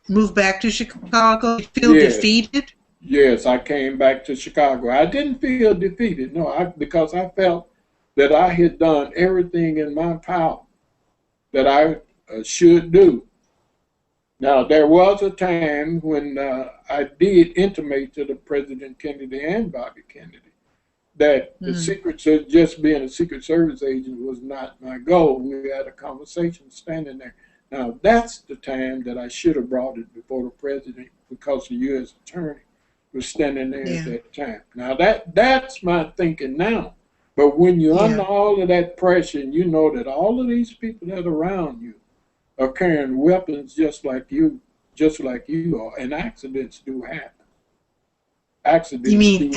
move back to Chicago? You feel defeated?
Yes, I came back to Chicago. I didn't feel defeated, no, because I felt that I had done everything in my power that I should do. Now, there was a time when I did intimate to the President Kennedy and Bobby Kennedy that the just being a Secret Service agent was not my goal. We had a conversation standing there. Now, that's the time that I should have brought it before the president, because the U.S. attorney was standing there at that time. Now, that's my thinking now. But when you're under all of that pressure, and you know that all of these people that are around you are carrying weapons just like you are, and accidents do happen. Accidents.
You mean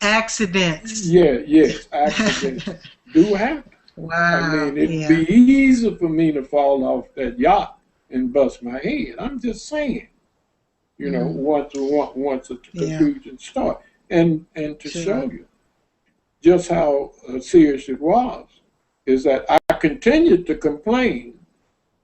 accidents?
Yes, accidents do happen.
Wow.
I mean, it'd be easy for me to fall off that yacht and bust my head. I'm just saying, you know, once the confusion starts, and to show you just how serious it was, is that I continued to complain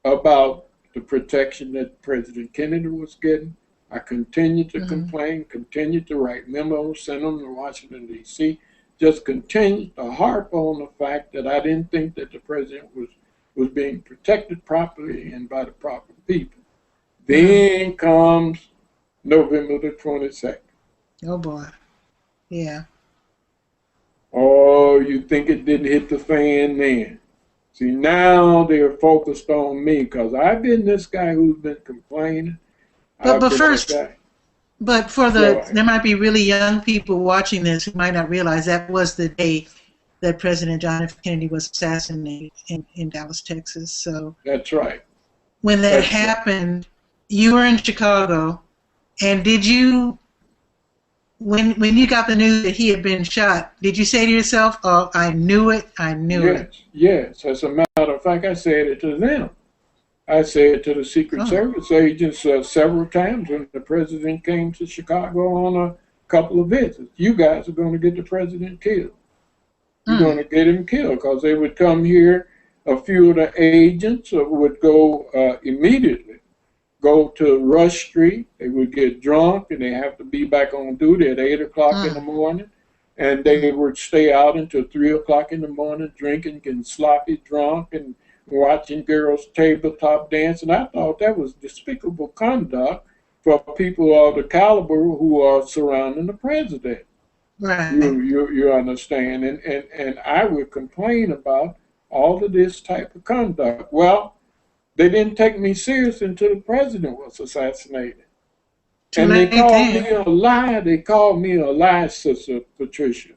about the protection that President Kennedy was getting. I continued to complain, continued to write memos, send them to Washington, D.C., just continued to harp on the fact that I didn't think that the president was being protected properly and by the proper people. Then comes November the 22nd.
Oh, boy. Yeah.
Oh, you think it didn't hit the fan then? See, now they're focused on me because I've been this guy who's been complaining.
But first, but for there might be really young people watching this who might not realize that was the day that President John F. Kennedy was assassinated in Dallas, Texas. So
that's right.
When that happened, you were in Chicago, and did you, when you got the news that he had been shot, did you say to yourself, "Oh, I knew it, I knew it"? Yes.
As a matter of fact, I said it to them. I said to the Secret Service agents several times when the president came to Chicago on a couple of visits. You guys are going to get the president killed. You're going to get him killed, because they would come here. A few of the agents would go immediately, go to Rush Street. They would get drunk, and they have to be back on duty at 8 o'clock in the morning. and they would stay out until 3 o'clock in the morning drinking, getting sloppy drunk, and watching girls tabletop dance. And I thought that was despicable conduct for people of the caliber who are surrounding the president.
Right.
You understand? And I would complain about all of this type of conduct. Well, they didn't take me serious until the president was assassinated. And they called me a lie. They called me a lie, Sister Patricia.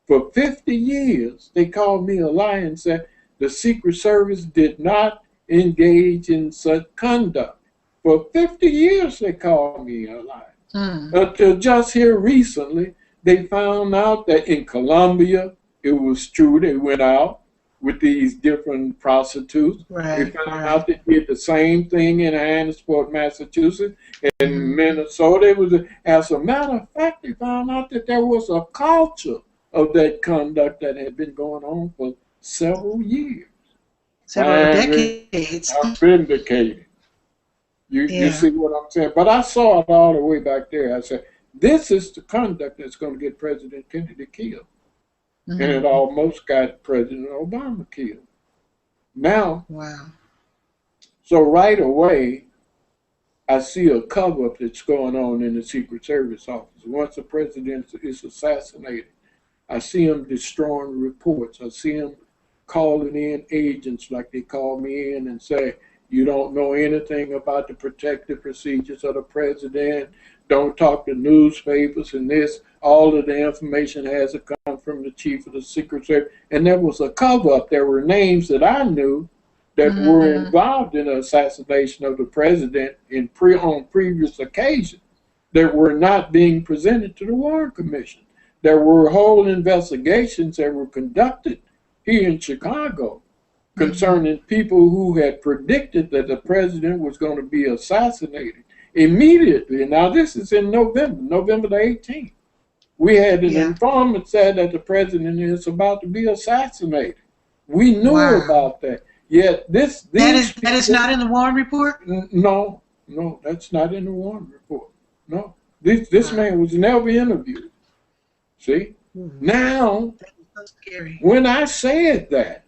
For 50 years, they called me a lie and said the Secret Service did not engage in such conduct. For 50 years, they called me a lie. Until just here recently, they found out that in Colombia, it was true. They went out with these different prostitutes.
Right,
they found out they did the same thing in Hannesport, Massachusetts, and Minnesota. It was, as a matter of fact, they found out that there was a culture of that conduct that had been going on for several years.
Several decades.
I'm vindicated. You see what I'm saying? But I saw it all the way back there. I said, this is the conduct that's going to get President Kennedy killed. And it almost got President Obama killed. Now, so right away, I see a cover-up that's going on in the Secret Service office. Once the president is assassinated, I see him destroying reports. I see him calling in agents like they call me in and say, you don't know anything about the protective procedures of the president. Don't talk to newspapers and this. All of the information has to come from the chief of the Secret Service. And there was a cover-up. There were names that I knew that were involved in the assassination of the president on previous occasions that were not being presented to the Warren Commission. There were whole investigations that were conducted here in Chicago concerning people who had predicted that the president was going to be assassinated immediately. Now, this is in November the 18th. We had an informant said that the president is about to be assassinated. We knew about that. Yet that
is not in the Warren report?
No, that's not in the Warren report. No. This man was never interviewed. See? Now,
that's so scary.
When I said that,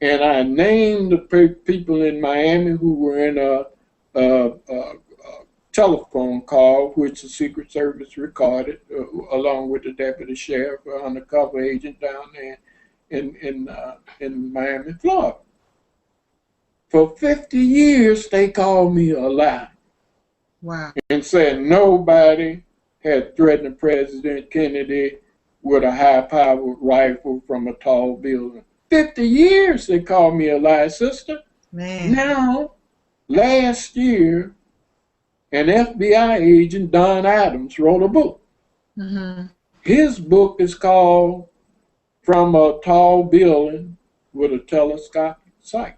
and I named the people in Miami who were in a telephone call, which the Secret Service recorded, along with the deputy sheriff, undercover agent down there in Miami, Florida. For 50 years, they called me a lie.
Wow. And
said nobody had threatened President Kennedy with a high-powered rifle from a tall building. 50 years they called me a lie, sister.
Man.
Now, last year, an FBI agent, Don Adams, wrote a book. His book is called From a Tall Building with a Telescopic Sight.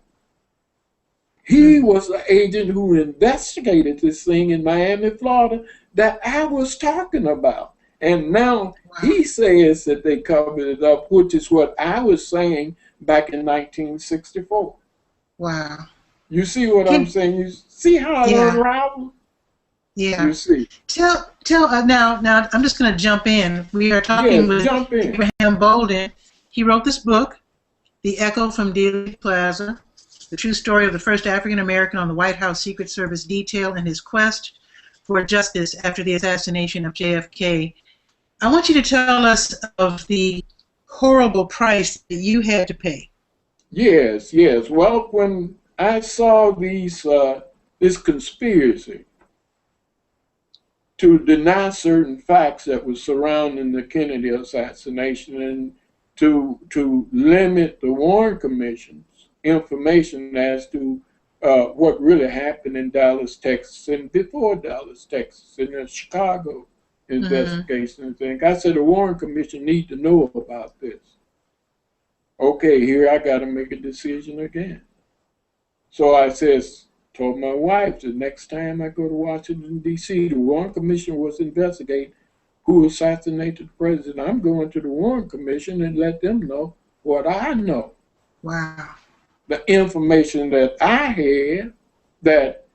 He was the agent who investigated this thing in Miami, Florida, that I was talking about. And now he says that they covered it up, which is what I was saying back in 1964.
Wow.
You see what I'm saying? You see how it unravels?
Yeah.
You see.
Tell now I'm just going to jump in. We are talking with Abraham Bolden. He wrote this book, The Echo from Dealey Plaza, the true story of the first African American on the White House Secret Service detail and his quest for justice after the assassination of JFK. I want you to tell us of the horrible price that you had to pay.
Yes. Well, when I saw this conspiracy to deny certain facts that were surrounding the Kennedy assassination and to limit the Warren Commission's information as to what really happened in Dallas, Texas, and before Dallas, Texas, in the Chicago investigation and things. I said the Warren Commission need to know about this. Okay, here I got to make a decision again. So I told my wife, the next time I go to Washington, D.C., the Warren Commission was investigating who assassinated the president. I'm going to the Warren Commission and let them know what I know.
Wow.
The information that I had that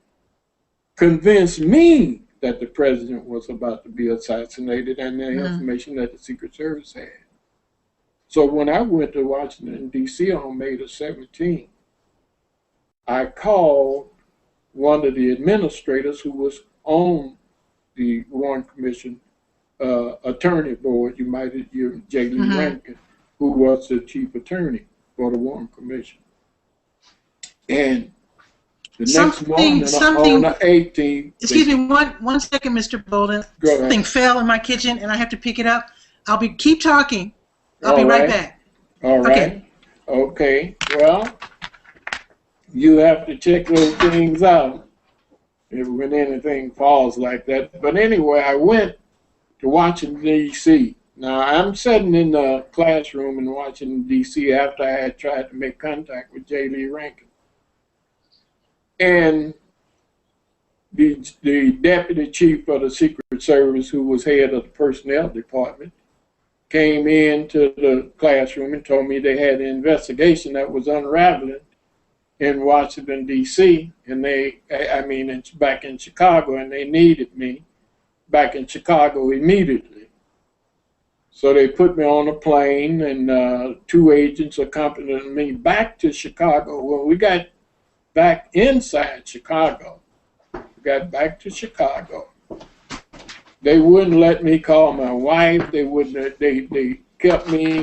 convinced me that the president was about to be assassinated and the information that the Secret Service had. So when I went to Washington, D.C. on May the 17th, I called one of the administrators who was on the Warren Commission attorney board, Dealey Rankin, who was the chief attorney for the Warren Commission. And the next morning on the 18th...
Excuse me, one second, Mr. Bolden. Something fell in my kitchen, and I have to pick it up. Keep talking. I'll be right back.
All right. Okay. Well, you have to check those things out when anything falls like that. But anyway, I went to Washington, D.C. Now, I'm sitting in the classroom in Washington, D.C. after I had tried to make contact with Dealey Rankin. And the deputy chief of the Secret Service, who was head of the personnel department, came into the classroom and told me they had an investigation that was unraveling in Washington, D.C., and back in Chicago, and they needed me back in Chicago immediately. So they put me on a plane, and 2 agents accompanied me back to Chicago. When we got back inside Chicago, they wouldn't let me call my wife. They wouldn't. They kept me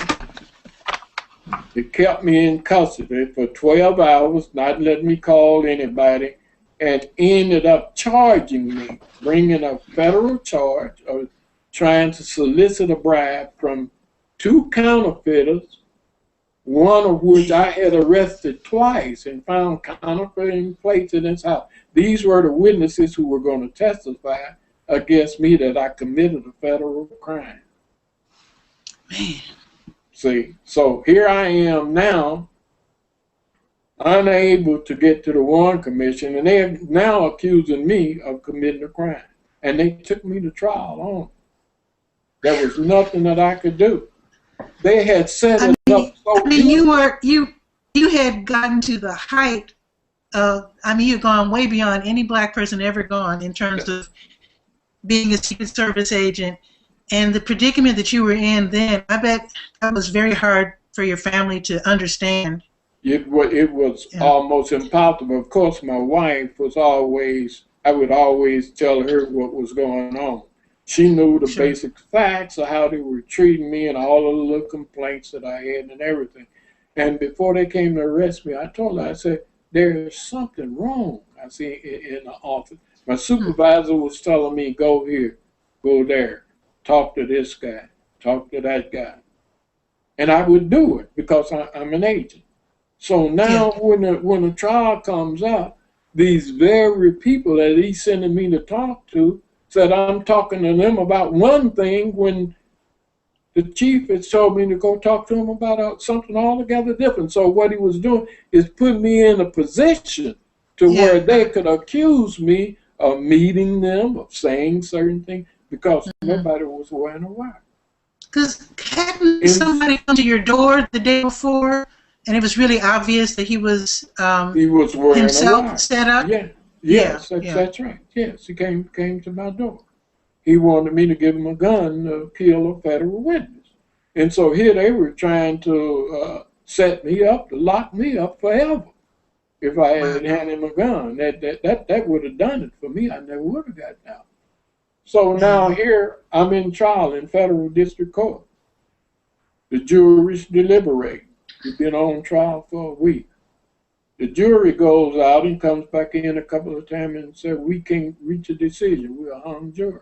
in custody for 12 hours, not letting me call anybody, and ended up charging me, bringing a federal charge of trying to solicit a bribe from 2 counterfeiters, one of which I had arrested twice and found counterfeiting plates in his house. These were the witnesses who were going to testify against me that I committed a federal crime.
Man.
See, so here I am now, unable to get to the Warren Commission, and they're now accusing me of committing a crime. And they took me to trial on it. There was nothing that I could do. They had set it up so
you had gotten to the height of, you've gone way beyond any black person ever gone in terms of being a Secret Service agent, and the predicament that you were in then, I bet that was very hard for your family to understand.
It was almost impossible. Of course, my wife was always, I would always tell her what was going on. She knew the basic facts of how they were treating me and all of the little complaints that I had and everything. And before they came to arrest me, I told her, I said, there's something wrong, I see, in the office. My supervisor was telling me, go here, go there, talk to this guy, talk to that guy. And I would do it because I'm an agent. So now when the trial comes up, these very people that he's sending me to talk to said I'm talking to them about one thing when the chief had told me to go talk to him about something altogether different. So what he was doing is putting me in a position to where they could accuse me of meeting them, of saying certain things, because nobody was wearing a wire.
Because hadn't somebody come to your door the day before, and it was really obvious that he was
wearing
himself
a wire.
Set up?
Yes, that's right. Yes, he came to my door. He wanted me to give him a gun to kill a federal witness. And so here they were trying to set me up, to lock me up forever. If I had handed him a gun, that would have done it for me. I never would have gotten out. So now here I'm in trial in federal district court. The jury's deliberating. We've been on trial for a week. The jury goes out and comes back in a couple of times and said, we can't reach a decision. We're a hung jury.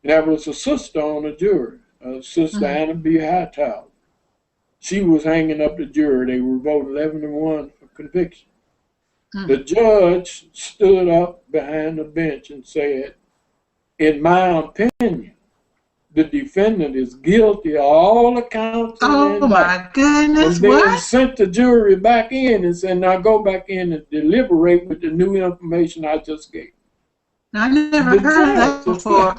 There was a sister on the jury, Sister Anna B. Hightower. She was hanging up the jury. They were voting 11-1 for conviction. The judge stood up behind the bench and said, in my opinion, the defendant is guilty of all the counts.
Oh my goodness!
And then sent the jury back in and said, "Now go back in and deliberate with the new information I just gave."
Now, I never heard of that before.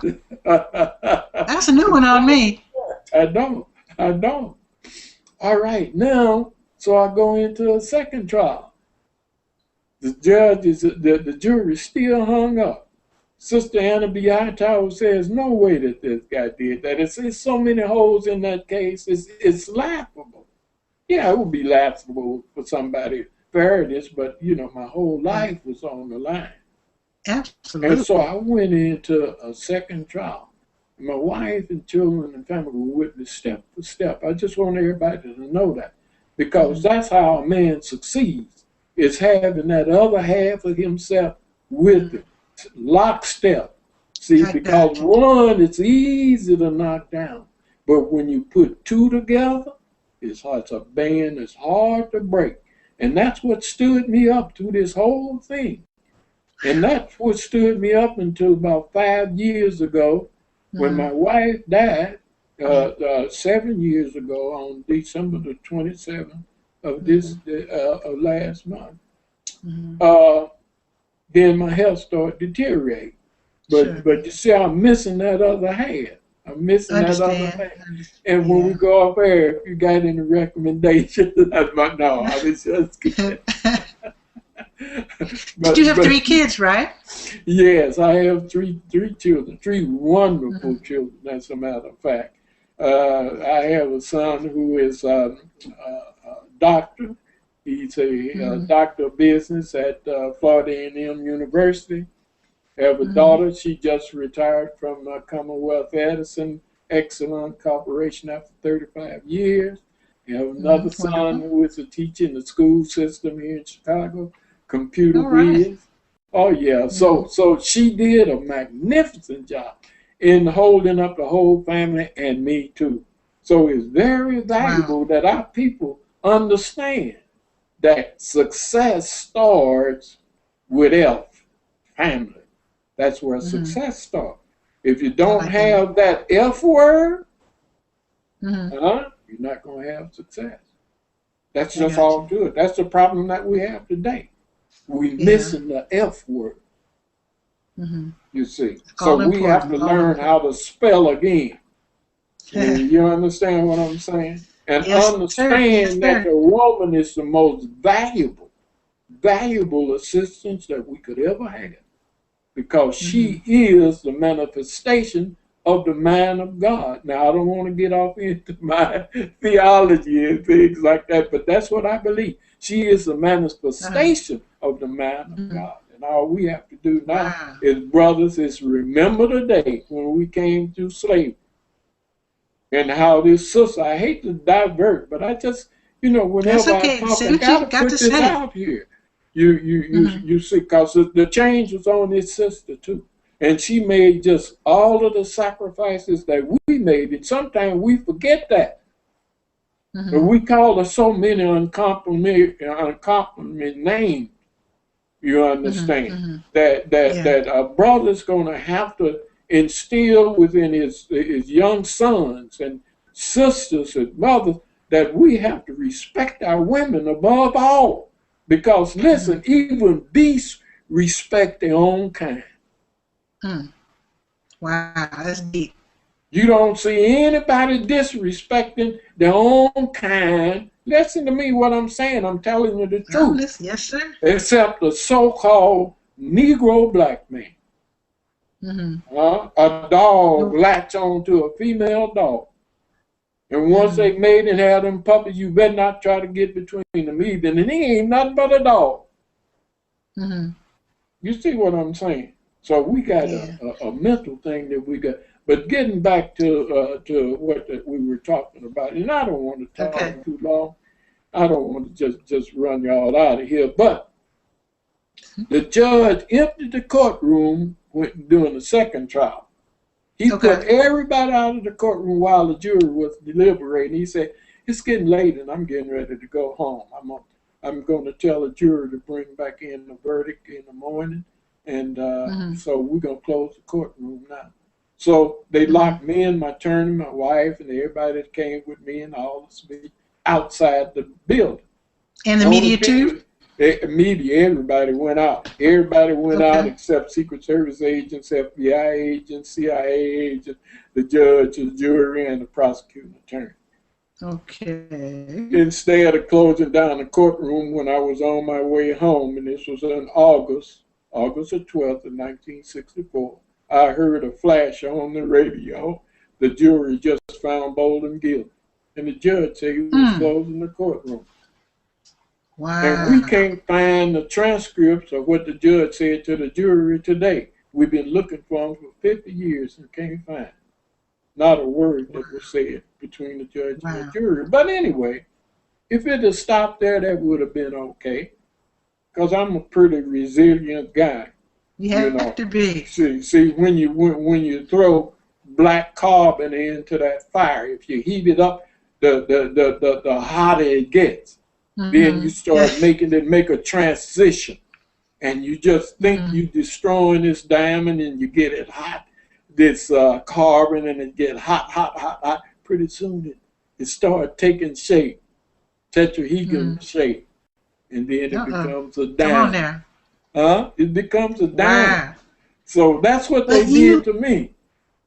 That's a new one on me.
I don't. All right, now, so I go into a second trial. The judge the jury still hung up. Sister Anna B. Hightower says, no way that this guy did that. It's so many holes in that case. It's laughable. Yeah, it would be laughable for somebody to hear this, but, you know, my whole life was on the line.
Absolutely.
And so I went into a second trial. My wife and children and family were with me step for step. I just want everybody to know that, because that's how a man succeeds, is having that other half of himself with it, lockstep. See, because one, it's easy to knock down, but when you put two together, it's a band that's hard to break. And that's what stood me up through this whole thing. And that's what stood me up until about 5 years ago, when my wife died 7 years ago on December the 27th of this of last month. Then my health started deteriorating. But you see, I'm missing that other half. I'm missing that other half. And when we go off air, if you got any recommendations, that's my, no, I was just kidding.
But you have 3 kids, right?
Yes, I have three children, 3 wonderful children, as a matter of fact. I have a son who is a doctor. He's a doctor of business at Florida A&M University. I have a daughter. She just retired from Commonwealth Edison Excellent Corporation after 35 years. I have another son who is a teacher in the school system here in Chicago, computer whiz. Oh, yeah. So she did a magnificent job in holding up the whole family and me, too. So it's very valuable that our people understand that success starts with family. That's where success starts. If you don't have that F word, you're not going to have success. That's just all to it. That's the problem that we have today. We're missing the F word. You see. So we have to learn how to spell again. You understand what I'm saying? And understand that the woman is the most valuable assistance that we could ever have, because she is the manifestation of the man of God. Now, I don't want to get off into my theology and things like that, but that's what I believe. She is the manifestation of the man of God. And all we have to do now is, brothers, is remember the day when we came through slavery. And how this sister, I hate to divert, but I just, you know, whenever I talk, I gotta put this out here. You see, because the change was on this sister too. And she made just all of the sacrifices that we made. And sometimes we forget that. But we call her so many uncomplimentary names. You understand? That a brother's going to have to instill within his young sons and sisters and mothers that we have to respect our women above all. Because listen, even beasts respect their own kind.
Wow, that's deep.
You don't see anybody disrespecting their own kind. Listen to me what I'm saying. I'm telling you the truth.
Yes, sir.
Except the so-called Negro black man. A dog latch on to a female dog. And once they made and had them puppies, you better not try to get between them either. And he ain't nothing but a dog. You see what I'm saying? So we got a mental thing that we got. But getting back to what we were talking about, and I don't want to talk too long. I don't want to just run y'all out of here. But the judge emptied the courtroom during the second trial. He put everybody out of the courtroom while the jury was deliberating. He said, "It's getting late and I'm getting ready to go home. I'm going to tell the jury to bring back in the verdict in the morning. And so we're going to close the courtroom now." So they locked me and my attorney, my wife, and everybody that came with me and all the speakers outside the building.
And the media too?
Media, everybody went out. Everybody went out except Secret Service agents, FBI agents, CIA agents, the judge, the jury, and the prosecuting attorney. Instead of closing down the courtroom when I was on my way home, and this was in August August the 12th of 1964, I heard a flash on the radio. The jury just found Bolden guilty. And the judge said he was closing the courtroom.
Wow.
And we can't find the transcripts of what the judge said to the jury today. We've been looking for them for 50 years and can't find it. Not a word that was said between the judge and the jury. But anyway, if it had stopped there, that would have been okay. Because I'm a pretty resilient guy.
You have to be.
See, when you throw black carbon into that fire, if you heat it up, the hotter it gets. Then you start making it make a transition. And you just think you're destroying this diamond and you get it hot, this carbon, and it get hot. Pretty soon it starts taking shape, tetrahedron shape. And then it becomes a diamond.
Come on now.
It becomes a diamond. Wow. So that's what they did to me.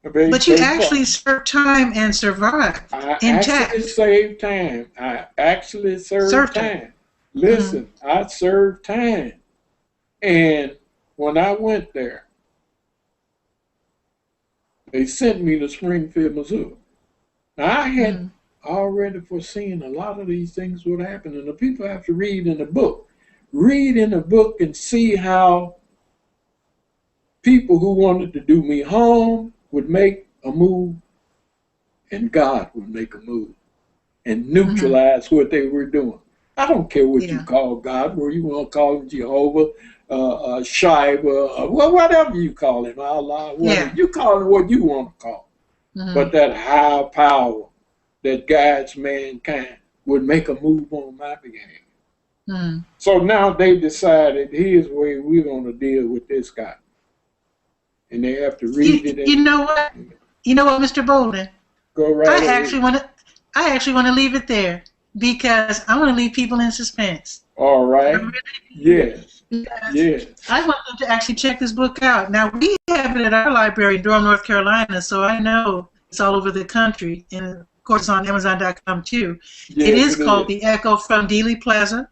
But you actually served time and survived intact.
I actually saved time. I actually served time. Listen, I served time. And when I went there, they sent me to Springfield, Missouri. Now, I had already foreseen a lot of these things would happen, and the people have to read in the book. Read in the book and see how people who wanted to do me harm would make a move, and God would make a move and neutralize what they were doing. I don't care what you call God, where you want to call him Jehovah, Shiva, well, whatever you call him, Allah, you call him what you want to call him. But that higher power that guides mankind would make a move on my behalf. So now they decided, here's the way we're going to deal with this guy. And they have to read it.
You know what? You know what, Mr. Bolden?
Go right ahead.
I actually want to leave it there because I want to leave people in suspense.
All right. Yes.
Yes. I want them to actually check this book out. Now, we have it at our library in Durham, North Carolina, so I know it's all over the country. And, of course, it's on Amazon.com, too. Yes, it is called The Echo from Dealey Plaza.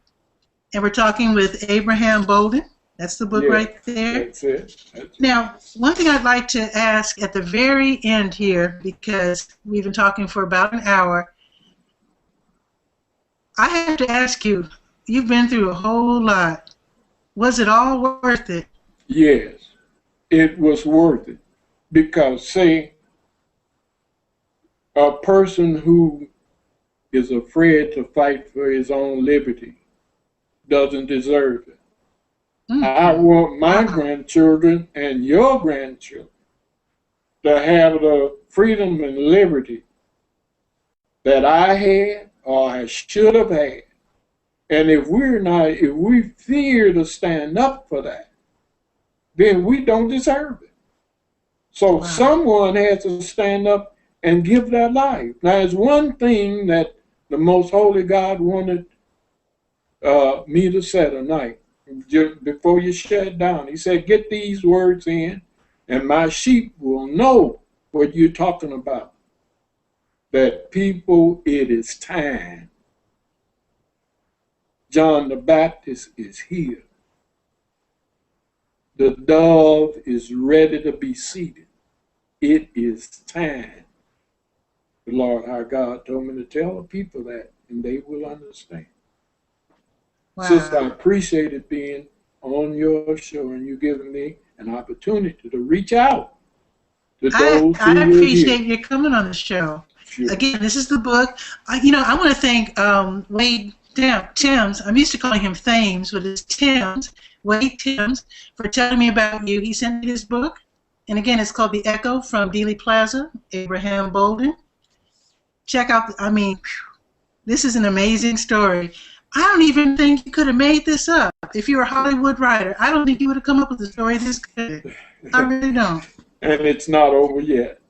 And we're talking with Abraham Bolden. That's the book right there.
That's it.
Now, one thing I'd like to ask at the very end here, because we've been talking for about an hour, I have to ask you, you've been through a whole lot. Was it all worth it?
Yes, it was worth it. Because, say, a person who is afraid to fight for his own liberty doesn't deserve it. I want my grandchildren and your grandchildren to have the freedom and liberty that I had or I should have had. And if we fear to stand up for that, then we don't deserve it. So someone has to stand up and give their life. Now, there's one thing that the Most Holy God wanted me to say tonight. Just before you shut down, he said, get these words in, and my sheep will know what you're talking about. That people, it is time. John the Baptist is here. The dove is ready to be seated. It is time. The Lord our God told me to tell the people that, and they will understand. Wow. Sister, I appreciated being on your show and you giving me an opportunity to reach out to those
I appreciate you coming on the show.
Sure.
Again, this is the book. I want to thank Wade Timms. I'm used to calling him Thames, but it's Timms. Wade Timms, for telling me about you. He sent me this book. And again, it's called The Echo from Dealey Plaza, Abraham Bolden. Check out, this is an amazing story. I don't even think you could have made this up. If you were a Hollywood writer, I don't think you would have come up with a story this good. I really don't.
And it's not over yet.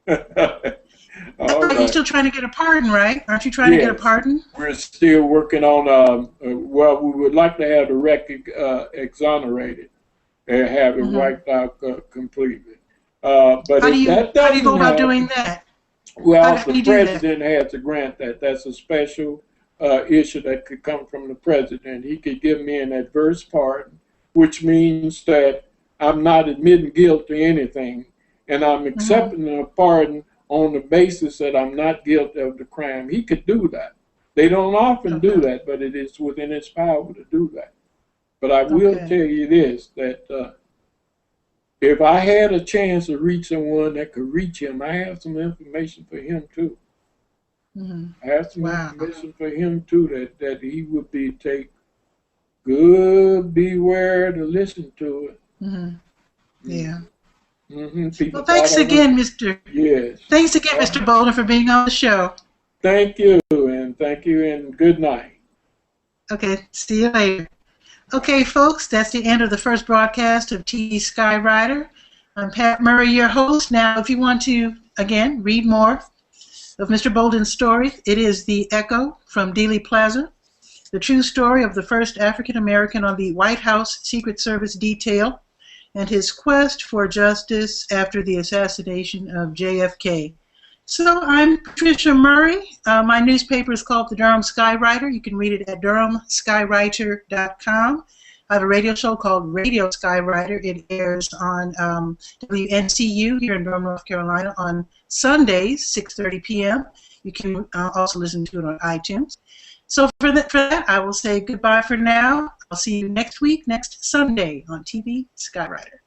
You're still trying to get a pardon, right? Aren't you trying to get a pardon?
We're still working on, we would like to have the record exonerated and have it wiped out completely. But
how do you go about doing that?
Well, the president has to grant that. That's a special issue that could come from the president. He could give me an adverse pardon, which means that I'm not admitting guilt to anything, and I'm accepting a pardon on the basis that I'm not guilty of the crime. He could do that. They don't often do that, but it is within his power to do that. But I will tell you this, that if I had a chance to reach someone that could reach him, I have some information for him too. I have some information for him too, that he would take good beware to listen to it.
Yeah.
Well,
thanks again, Mr.
Yes.
Thanks again, Mr. Bolden, for being on the show.
Thank you, and good night.
Okay, see you later. Okay, folks, that's the end of the first broadcast of TV Skywriter. I'm Pat Murray, your host. Now, if you want to, again, read more of Mr. Bolden's story, it is The Echo from Dealey Plaza, the true story of the first African-American on the White House Secret Service detail and his quest for justice after the assassination of JFK. So I'm Patricia Murray. My newspaper is called the Durham Skywriter. You can read it at durhamskywriter.com. I have a radio show called Radio Skywriter. It airs on WNCU here in Durham, North Carolina on Sundays, 6:30 p.m. You can also listen to it on iTunes. So for that, I will say goodbye for now. I'll see you next week, next Sunday on TV Skywriter.